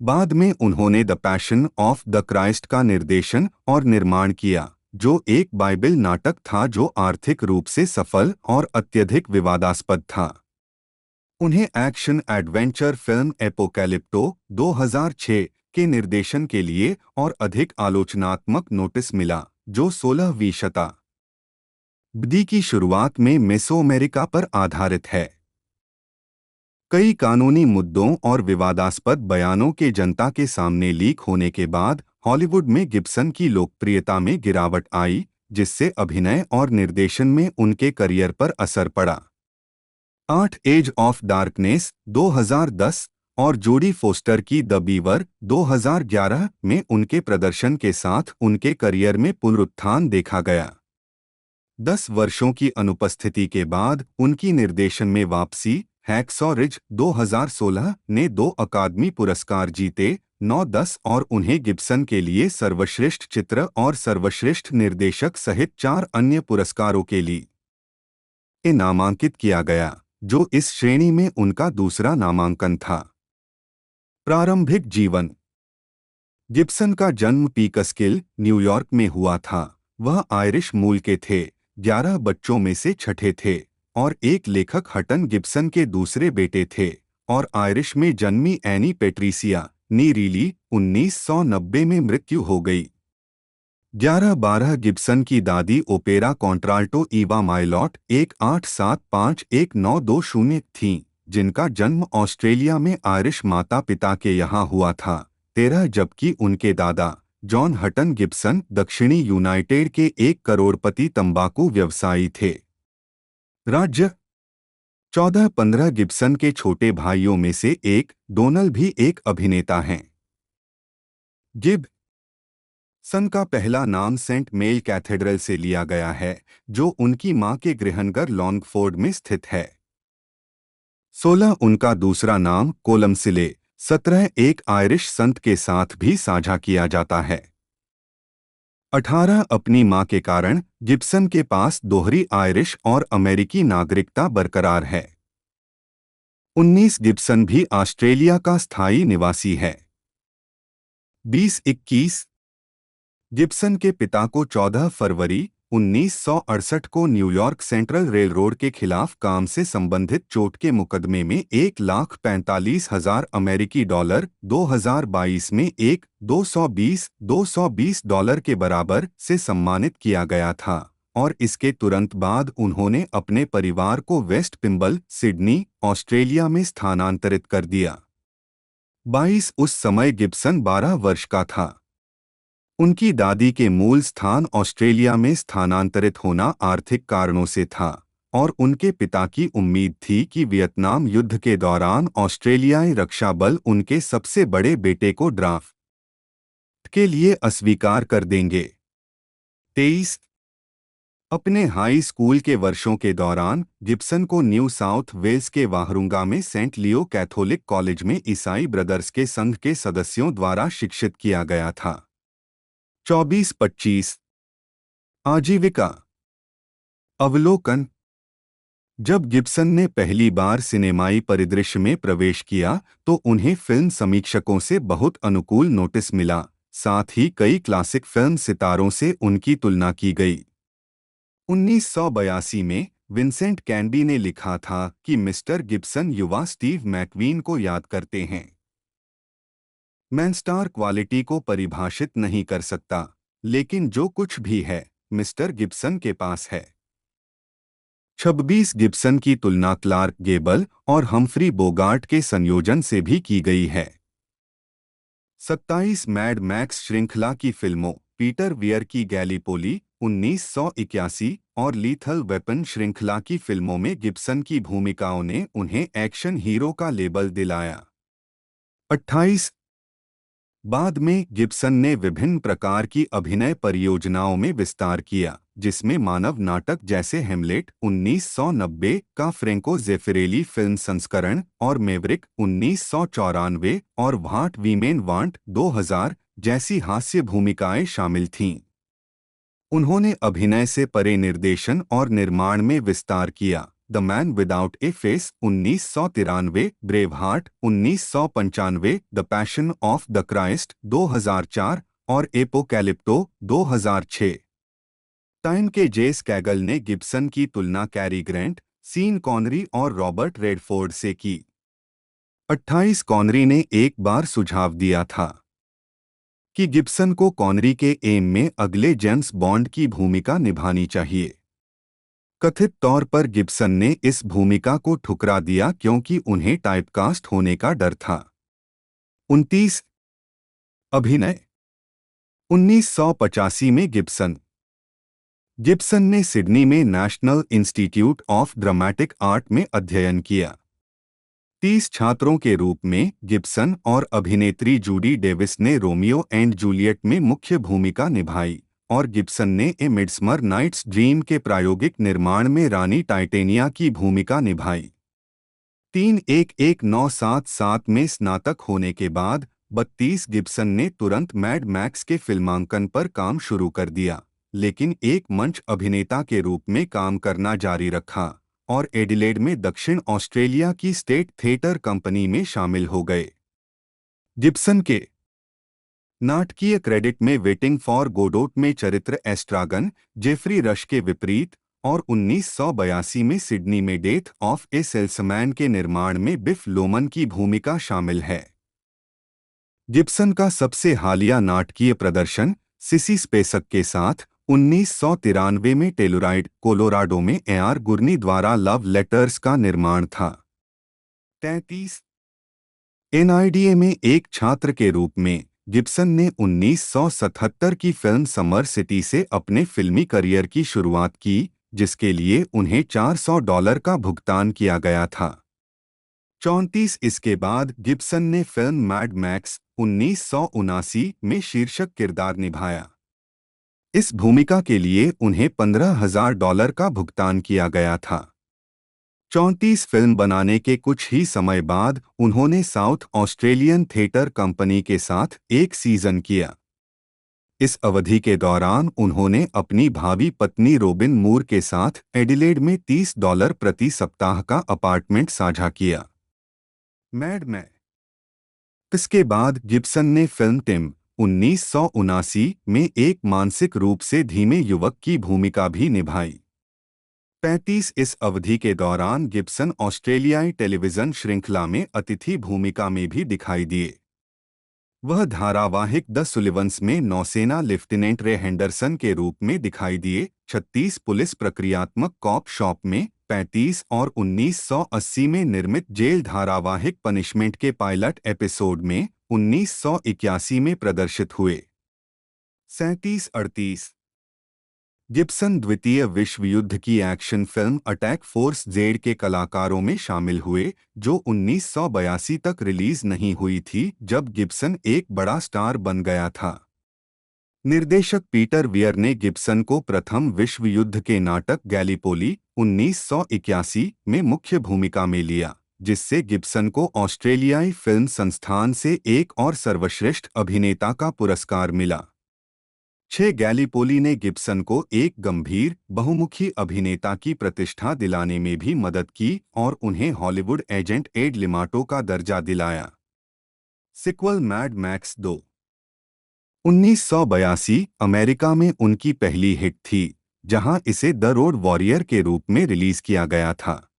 बाद में उन्होंने the passion of the Christ का निर्देशन और निर्माण किया, जो एक बाइबल नाटक था जो आर्थिक रूप से सफल और अत्यधिक विवादास्पद था। उन्हें एक्शन एडवेंचर फिल्म एपोकैलिप्टो 2006 के निर्देशन के लिए और अधिक आलोचनात्मक नोटिस मिला, जो 16वीं शताब्दी की शुरुआत में मेसोअमेरिका पर आधारित है। कई कानूनी मुद्दों और विवादास्पद बयानों के जनता के सामने लीक होने के बाद हॉलीवुड में गिब्सन की लोकप्रियता में गिरावट आई, जिससे अभिनय और निर्देशन में उनके करियर पर असर पड़ा। 8 एज ऑफ डार्कनेस 2010 और जोडी फोस्टर की द बीवर 2011 में उनके प्रदर्शन के साथ उनके करियर में पुनरुत्थान देखा गया। 10 वर्षों की अनुपस्थिति के बाद उनकी निर्देशन में वापसी, हैक्सॉ रिज 2016 ने 2 अकादमी पुरस्कार जीते, 9-10 और उन्हें गिब्सन के लिए सर्वश्रेष्ठ चित्र और सर्वश्रेष्ठ निर्देशक सहित 4 अन्य पुरस्कारों के लिए नामांकित किया गया, जो इस श्रेणी में उनका दूसरा नामांकन था। प्रारंभिक जीवन। गिब्सन का जन्म पीकस्किल, न्यूयॉर्क में हुआ था। वह आयरिश मूल के थे, 11 बच्चों में से छठे थे और एक लेखक हटन गिब्सन के दूसरे बेटे थे, और आयरिश में जन्मी एनी पैट्रिसिया नी रीली 1990 में मृत्यु हो गई। 11-12 गिब्सन की दादी ओपेरा कॉन्ट्राल्टो ईवा माइलॉट 1875-1920 थीं, जिनका जन्म ऑस्ट्रेलिया में आयरिश माता पिता के यहाँ हुआ था। 13 जबकि उनके दादा जॉन हटन गिब्सन दक्षिणी यूनाइटेड के 1 करोड़पति तंबाकू व्यवसायी थे। राज्य। 14-15 गिब्सन के छोटे भाइयों में से एक, डोनल भी एक अभिनेता हैं। गिब्सन का पहला नाम सेंट मेल कैथेड्रल से लिया गया है, जो उनकी मां के गृहनगर लॉन्गफोर्ड में स्थित है। 16 उनका दूसरा नाम कोलमसिले 17 एक आयरिश संत के साथ भी साझा किया जाता है। 18 अपनी मां के कारण गिब्सन के पास दोहरी आयरिश और अमेरिकी नागरिकता बरकरार है। 19 गिब्सन भी ऑस्ट्रेलिया का स्थायी निवासी है। 20-21 गिब्सन के पिता को 14 फरवरी 1968 को न्यूयॉर्क सेंट्रल रेलरोड के खिलाफ काम से संबंधित चोट के मुकदमे में $1,45,000 अमेरिकी 2022 में एक $220 के बराबर से सम्मानित किया गया था, और इसके तुरंत बाद उन्होंने अपने परिवार को वेस्ट पिम्बल, सिडनी, ऑस्ट्रेलिया में स्थानांतरित कर दिया। 22 उस समय गिब्सन 12 वर्ष का था। उनकी दादी के मूल स्थान ऑस्ट्रेलिया में स्थानांतरित होना आर्थिक कारणों से था और उनके पिता की उम्मीद थी कि वियतनाम युद्ध के दौरान ऑस्ट्रेलियाई रक्षा बल उनके सबसे बड़े बेटे को ड्राफ्ट के लिए अस्वीकार कर देंगे। 23 अपने हाई स्कूल के वर्षों के दौरान गिब्सन को न्यू साउथ वेल्स के वाहरुंगा में सेंट लियो कैथोलिक कॉलेज में ईसाई ब्रदर्स के संघ के सदस्यों द्वारा शिक्षित किया गया था। 24-25 आजीविका अवलोकन जब गिब्सन ने पहली बार सिनेमाई परिदृश्य में प्रवेश किया तो उन्हें फिल्म समीक्षकों से बहुत अनुकूल नोटिस मिला, साथ ही कई क्लासिक फिल्म सितारों से उनकी तुलना की गई। 1982 में विंसेंट कैनबी ने लिखा था कि मिस्टर गिब्सन युवा स्टीव मैकवीन को याद करते हैं। मैं स्टार क्वालिटी को परिभाषित नहीं कर सकता, लेकिन जो कुछ भी है मिस्टर गिब्सन के पास है। 26 गिब्सन की तुलना क्लार्क गेबल और हम्फ्री बोगार्ट के संयोजन से भी की गई है। 27 मैड मैक्स श्रृंखला की फिल्मों पीटर वियर की गैलीपोली 1981 और लीथल वेपन श्रृंखला की फिल्मों में गिब्सन की भूमिकाओं ने उन्हें एक्शन हीरो का लेबल दिलाया। 28 बाद में गिब्सन ने विभिन्न प्रकार की अभिनय परियोजनाओं में विस्तार किया, जिसमें मानव नाटक जैसे हेमलेट 1990 का फ्रेंको जेफिरेली फिल्म संस्करण और मेवरिक 1994 और व्हाट वीमेन वांट 2000 जैसी हास्य भूमिकाएं शामिल थीं। उन्होंने अभिनय से परे निर्देशन और निर्माण में विस्तार किया। The man without A face 1993, ब्रेवहार्ट 1995, the passion of the Christ 2004 और एपोकैलिप्टो 2006। टाइम के जेस कैगल ने गिब्सन की तुलना कैरी ग्रेंट, सीन कॉनरी और रॉबर्ट रेडफोर्ड से की। 28 कॉनरी ने एक बार सुझाव दिया था कि गिब्सन को कॉनरी के एम में अगले जेम्स बॉन्ड की भूमिका निभानी चाहिए। कथित तौर पर गिब्सन ने इस भूमिका को ठुकरा दिया क्योंकि उन्हें टाइपकास्ट होने का डर था। 29 अभिनय 1985 में गिब्सन ने सिडनी में national institute of dramatic art में अध्ययन किया। 30 छात्रों के रूप में गिब्सन और अभिनेत्री जूडी डेविस ने रोमियो एंड जूलियट में मुख्य भूमिका निभाई और गिब्सन ने ए मिडसमर नाइट्स ड्रीम के प्रायोगिक निर्माण में रानी टाइटेनिया की भूमिका निभाई। 1977 में स्नातक होने के बाद 32 गिब्सन ने तुरंत मैड मैक्स के फिल्मांकन पर काम शुरू कर दिया, लेकिन एक मंच अभिनेता के रूप में काम करना जारी रखा और एडिलेड में दक्षिण ऑस्ट्रेलिया की स्टेट थिएटर कंपनी में शामिल हो गए। गिब्सन के नाटकीय क्रेडिट में वेटिंग फॉर गोडोट में चरित्र एस्ट्रागन, जेफरी रश के विपरीत और 1982 में सिडनी में डेथ ऑफ ए सेल्समैन के निर्माण में बिफ लोमन की भूमिका शामिल है। गिब्सन का सबसे हालिया नाटकीय प्रदर्शन सिसी स्पेसक के साथ 1993 में टेलुराइड, कोलोराडो में एआर गुर्नी द्वारा लव लेटर्स का निर्माण था। 33 एनआईडीए में एक छात्र के रूप में गिब्सन ने 1977 की फिल्म समर सिटी से अपने फिल्मी करियर की शुरुआत की, जिसके लिए उन्हें $400 का भुगतान किया गया था। 34 इसके बाद गिब्सन ने फिल्म मैड मैक्स 1979 में शीर्षक किरदार निभाया। इस भूमिका के लिए उन्हें $15,000 का भुगतान किया गया था। 34 फिल्म बनाने के कुछ ही समय बाद उन्होंने साउथ ऑस्ट्रेलियन थिएटर कंपनी के साथ एक सीजन किया। इस अवधि के दौरान उन्होंने अपनी भावी पत्नी रोबिन मूर के साथ एडिलेड में $30 प्रति सप्ताह का अपार्टमेंट साझा किया। मैड मैक्स इसके बाद गिब्सन ने फिल्म टिम 1979 में एक मानसिक रूप से धीमे युवक की भूमिका भी निभाई। 35 इस अवधि के दौरान गिब्सन ऑस्ट्रेलियाई टेलीविजन श्रृंखला में अतिथि भूमिका में भी दिखाई दिए। वह धारावाहिक द सुलिवंस में नौसेना लेफ्टिनेंट रे हेंडरसन के रूप में दिखाई दिए। 36 पुलिस प्रक्रियात्मक कॉप शॉप में 35 और 1980 में निर्मित जेल धारावाहिक पनिशमेंट के पायलट एपिसोड में 1981 में प्रदर्शित हुए। 37-38 गिब्सन द्वितीय विश्व युद्ध की action film attack force Z के कलाकारों में शामिल हुए, जो 1982 तक रिलीज नहीं हुई थी, जब गिब्सन एक बड़ा स्टार बन गया था। निर्देशक पीटर वियर ने गिब्सन को प्रथम विश्व युद्ध के नाटक गैलीपोली 1981 में मुख्य भूमिका में लिया, जिससे गिब्सन को ऑस्ट्रेलियाई फिल्म संस्थान से एक और सर्वश्रेष्ठ अभिनेता का पुरस्कार मिला। 6 गैलीपोली ने गिब्सन को एक गंभीर बहुमुखी अभिनेता की प्रतिष्ठा दिलाने में भी मदद की और उन्हें हॉलीवुड एजेंट एड लिमाटो का दर्जा दिलाया। सिक्वल मैड मैक्स 2 1982 अमेरिका में उनकी पहली हिट थी, जहां इसे द रोड वॉरियर के रूप में रिलीज किया गया था।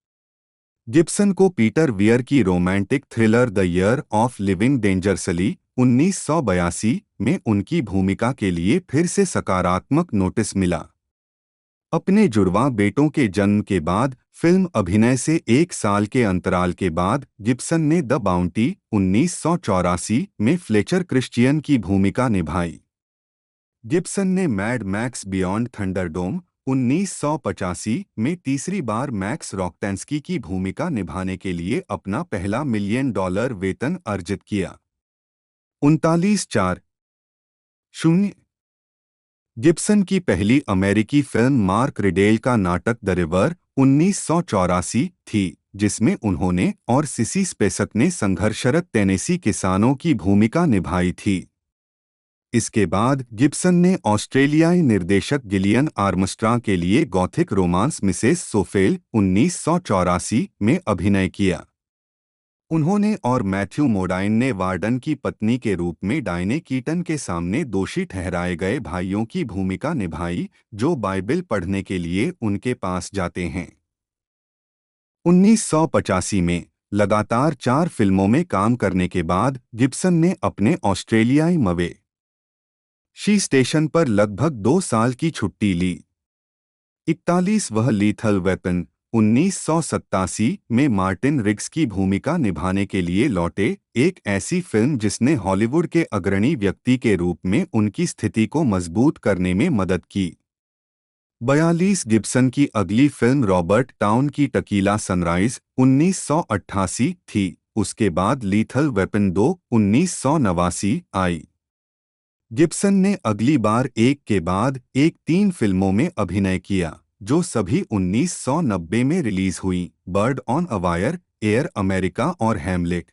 गिब्सन को पीटर वियर की romantic thriller the year of living dangerously 1982 में उनकी भूमिका के लिए फिर से सकारात्मक नोटिस मिला। अपने जुड़वां बेटों के जन्म के बाद फिल्म अभिनय से एक साल के अंतराल के बाद गिब्सन ने द बाउंटी 1984 में फ्लेचर क्रिश्चियन की भूमिका निभाई। गिब्सन ने मैड मैक्स बियॉन्ड थंडरडोम 1985 में तीसरी बार मैक्स रॉकटेंस्की की भूमिका निभाने के लिए अपना पहला $1 मिलियन वेतन अर्जित किया। 39-40 गिब्सन की पहली अमेरिकी फिल्म मार्क रिडेल का नाटक द रिवर 1984 थी, जिसमें उन्होंने और सिसी स्पेसक ने संघर्षरत टेनेसी किसानों की भूमिका निभाई थी। इसके बाद गिब्सन ने ऑस्ट्रेलियाई निर्देशक गिलियन आर्मस्ट्रांग के लिए गॉथिक रोमांस मिसेस सोफेल 1984 में अभिनय किया। उन्होंने और मैथ्यू मोडाइन ने वार्डन की पत्नी के रूप में डायने कीटन के सामने दोषी ठहराए गए भाइयों की भूमिका निभाई, जो बाइबिल पढ़ने के लिए उनके पास जाते हैं। 1985 में लगातार 4 फिल्मों में काम करने के बाद गिब्सन ने अपने ऑस्ट्रेलियाई मवेशी स्टेशन पर लगभग 2 साल की छुट्टी ली। 41 वह लीथल वेपन 1987 में मार्टिन रिग्स की भूमिका निभाने के लिए लौटे, एक ऐसी फिल्म जिसने हॉलीवुड के अग्रणी व्यक्ति के रूप में उनकी स्थिति को मजबूत करने में मदद की। 42 गिब्सन की अगली फिल्म रॉबर्ट टाउन की टकीला सनराइज 1988 थी। उसके बाद लीथल वेपन 2 1989 आई। गिब्सन ने अगली बार एक के बाद एक 3 फिल्मों में अभिनय किया, जो सभी 1990 में रिलीज हुई: bird on a wire, air America और हैमलेट।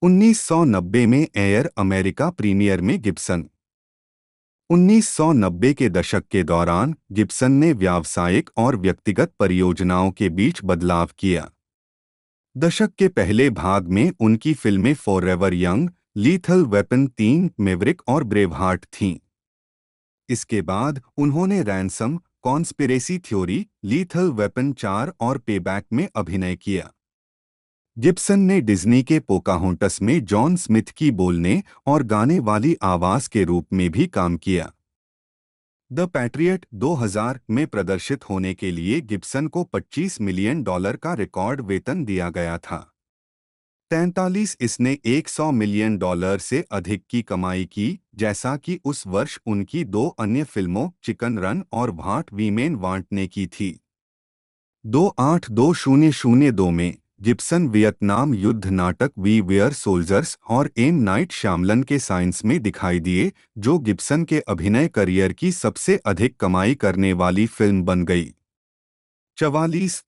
1990 में एयर अमेरिका प्रीमियर में गिब्सन। 1990 के दशक के दौरान गिब्सन ने व्यावसायिक और व्यक्तिगत परियोजनाओं के बीच बदलाव किया। दशक के पहले भाग में उनकी फिल्में forever young, lethal weapon 3, Maverick और ब्रेवहार्ट थीं। इसके बाद उन्होंने ransom, conspiracy theory, lethal weapon 4 और पेबैक में अभिनय किया। गिब्सन ने डिज्नी के पोकाहोंटस में जॉन स्मिथ की बोलने और गाने वाली आवाज के रूप में भी काम किया। द पैट्रियट 2000 में प्रदर्शित होने के लिए गिब्सन को $25 मिलियन का रिकॉर्ड वेतन दिया गया था। 43 इसने $100 मिलियन से अधिक की कमाई की, जैसा कि उस वर्ष उनकी 2 अन्य फिल्मों चिकन रन और व्हाट वीमेन वांट ने की थी। 28-2002 में गिब्सन वियतनाम युद्ध नाटक वी वेयर सोल्जर्स और एम नाइट श्यामलन के साइंस में दिखाई दिए, जो गिब्सन के अभिनय करियर की सबसे अधिक कमाई करने वाली फिल्म बन गई। 44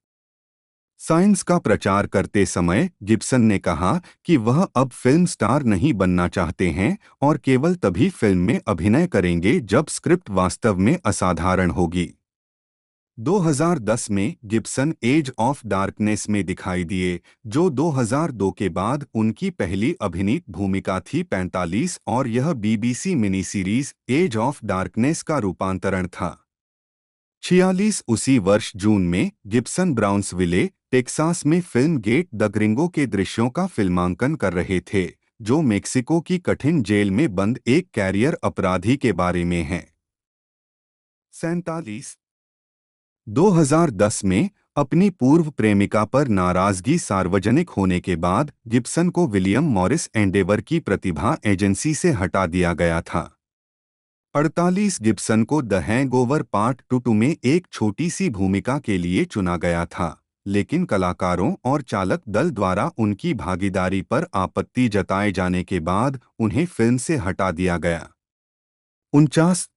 साइंस का प्रचार करते समय गिब्सन ने कहा कि वह अब फिल्म स्टार नहीं बनना चाहते हैं और केवल तभी फिल्म में अभिनय करेंगे जब स्क्रिप्ट वास्तव में असाधारण होगी। 2010 में गिब्सन एज ऑफ डार्कनेस में दिखाई दिए, जो 2002 के बाद उनकी पहली अभिनीत भूमिका थी। 45 और यह BBC mini series Edge of Darkness का रूपांतरण था। 46 उसी वर्ष जून में गिब्सन ब्राउन्सविले, टेक्सास में फिल्म गेट द ग्रिंगो के दृश्यों का फिल्मांकन कर रहे थे, जो मेक्सिको की कठिन जेल में बंद एक कैरियर अपराधी के बारे में है। 47 2010 में अपनी पूर्व प्रेमिका पर नाराजगी सार्वजनिक होने के बाद गिब्सन को विलियम मॉरिस एंडेवर की प्रतिभा एजेंसी से हटा दिया गया था। 48 गिब्सन को द हैंगओवर पार्ट 2 में एक छोटी सी भूमिका के लिए चुना गया था, लेकिन कलाकारों और चालक दल द्वारा उनकी भागीदारी पर आपत्ति जताए जाने के बाद उन्हें फिल्म से हटा दिया गया। 49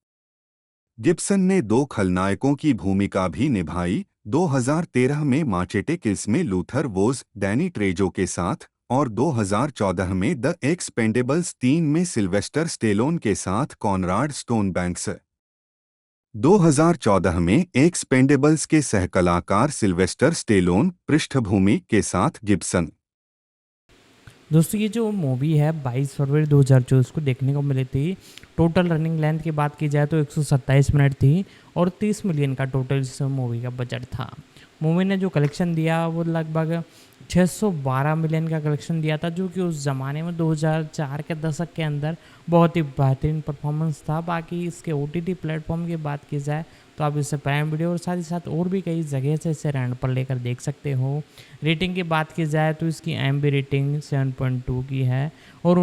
गिब्सन ने दो खलनायकों की भूमिका भी निभाई, 2013 में माचेटे किल्स में लूथर वोज डैनी ट्रेजो के साथ और 2014 में द एक्सपेंडेबल्स 3 में सिल्वेस्टर स्टेलोन के साथ कॉनराड स्टोनबैंक्स। 2014 में एक्सपेंडेबल्स के सहकलाकार सिल्वेस्टर स्टेलोन, पृष्ठभूमि के साथ गिब्सन। दोस्तों ये जो मूवी है 22 फरवरी 2024 को देखने को मिली थी। टोटल रनिंग लेंथ की बात की जाए तो 127 मिनट थी और 30 मिलियन का टोटल इस मूवी का बजट था। मूवी ने जो कलेक्शन दिया वो लगभग 612 मिलियन का कलेक्शन दिया था, जो कि उस ज़माने में 2004 के दशक के अंदर बहुत ही बेहतरीन परफॉर्मेंस था। बाकी इसके OTT प्लेटफॉर्म की बात की जाए तो आप इसे प्राइम वीडियो और साथ ही साथ और भी कई जगह से इसे रेंट पर लेकर देख सकते हो। रेटिंग की बात की जाए तो इसकी IMDb रेटिंग 7.2 की है और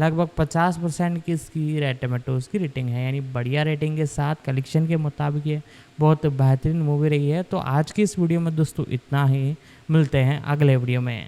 लगभग 50% की इसकी रेट टमेटोज़ की रेटिंग है, यानी बढ़िया रेटिंग के साथ कलेक्शन के मुताबिक ये बहुत बेहतरीन मूवी रही है। तो आज की इस वीडियो में दोस्तों इतना ही, मिलते हैं अगले वीडियो में।